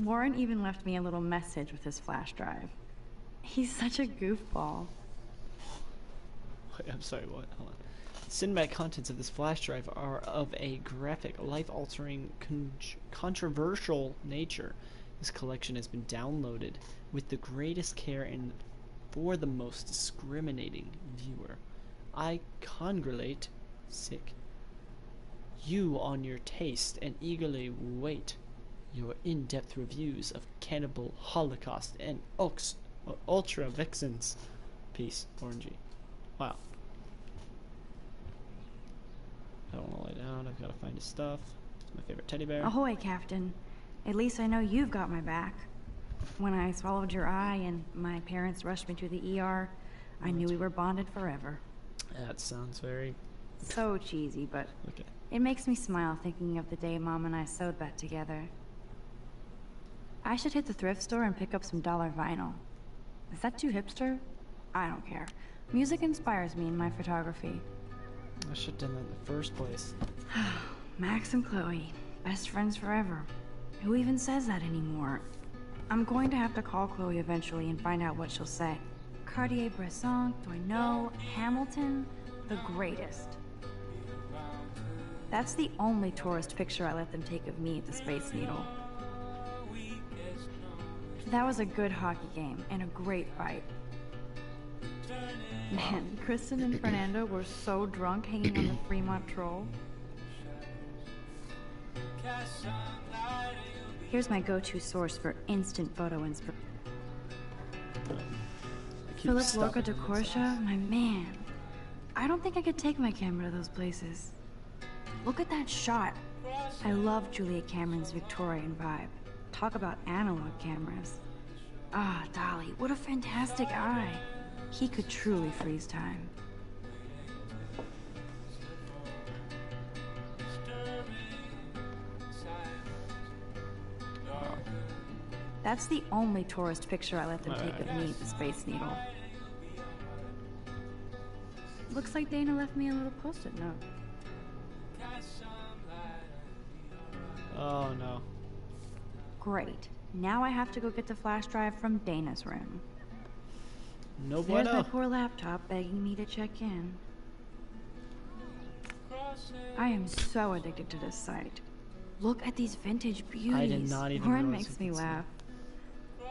Warren even left me a little message with his flash drive. He's such a goofball. Wait, I'm sorry, what? Hold on. Cinematic contents of this flash drive are of a graphic, life-altering, controversial nature. This collection has been downloaded with the greatest care and for the most discriminating viewer. I congratulate you on your taste and eagerly wait your in-depth reviews of Cannibal Holocaust and Ultra Vixens. Peace, Orangey. Wow. I don't want to lay down. I've got to find his stuff. It's my favorite teddy bear. Ahoy, Captain. At least I know you've got my back. When I swallowed your eye and my parents rushed me to the ER, I knew we were bonded forever. That sounds very... So cheesy, but okay. It makes me smile thinking of the day Mom and I sewed that together. I should hit the thrift store and pick up some dollar vinyl. Is that too hipster? I don't care. Music inspires me in my photography. I should have done that in the first place. Max and Chloe, best friends forever. Who even says that anymore? I'm going to have to call Chloe eventually and find out what she'll say. Cartier-Bresson, Doisneau, Hamilton, the greatest. That's the only tourist picture I let them take of me at the Space Needle. That was a good hockey game and a great fight. Man, Kristen and Fernando were so drunk hanging on the Fremont Troll. Here's my go-to source for instant photo inspiration. Philip Lorca de Corsia, my man. I don't think I could take my camera to those places. Look at that shot. I love Julia Cameron's Victorian vibe. Talk about analog cameras. Ah, Dolly, what a fantastic eye. He could truly freeze time. That's the only tourist picture I let them take of me at the Space Needle. Looks like Dana left me a little post-it note. Oh no. Great. Now I have to go get the flash drive from Dana's room. No There's bueno. my poor laptop begging me to check in. I am so addicted to this site. Look at these vintage beauties. I did not even Lauren realize makes you me could see. laugh.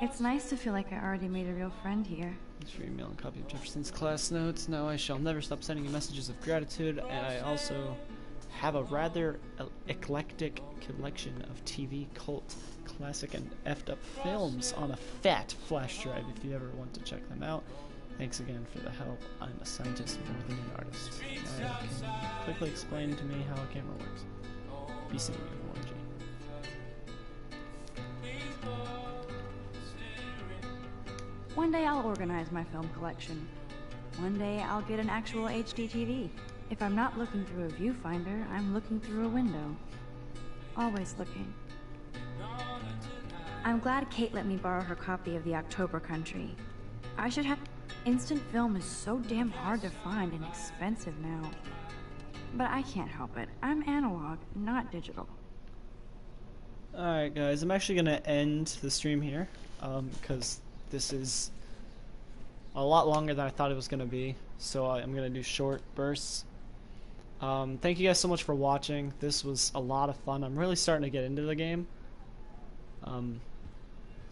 It's nice to feel like I already made a real friend here. Thanks for emailing a copy of Jefferson's class notes. Now I shall never stop sending you messages of gratitude, and I also have a rather eclectic collection of TV, cult, classic, and effed up films on a fat flash drive if you ever want to check them out. Thanks again for the help. I'm a scientist more than an artist. Now can you quickly explain to me how a camera works? Be seeing you, Warren G. One day I'll organize my film collection. One day I'll get an actual HD TV. If I'm not looking through a viewfinder, I'm looking through a window. Always looking. I'm glad Kate let me borrow her copy of The October Country. I should have... Instant film is so damn hard to find and expensive now. But I can't help it. I'm analog, not digital. Alright guys, I'm actually going to end the stream here, because this is a lot longer than I thought it was going to be, so I'm going to do short bursts. Thank you guys so much for watching. This was a lot of fun. I'm really starting to get into the game.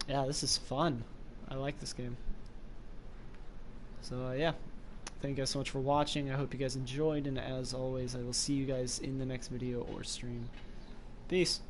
Yeah, this is fun. I like this game. So yeah, thank you guys so much for watching. I hope you guys enjoyed, and as always, I will see you guys in the next video or stream. Peace.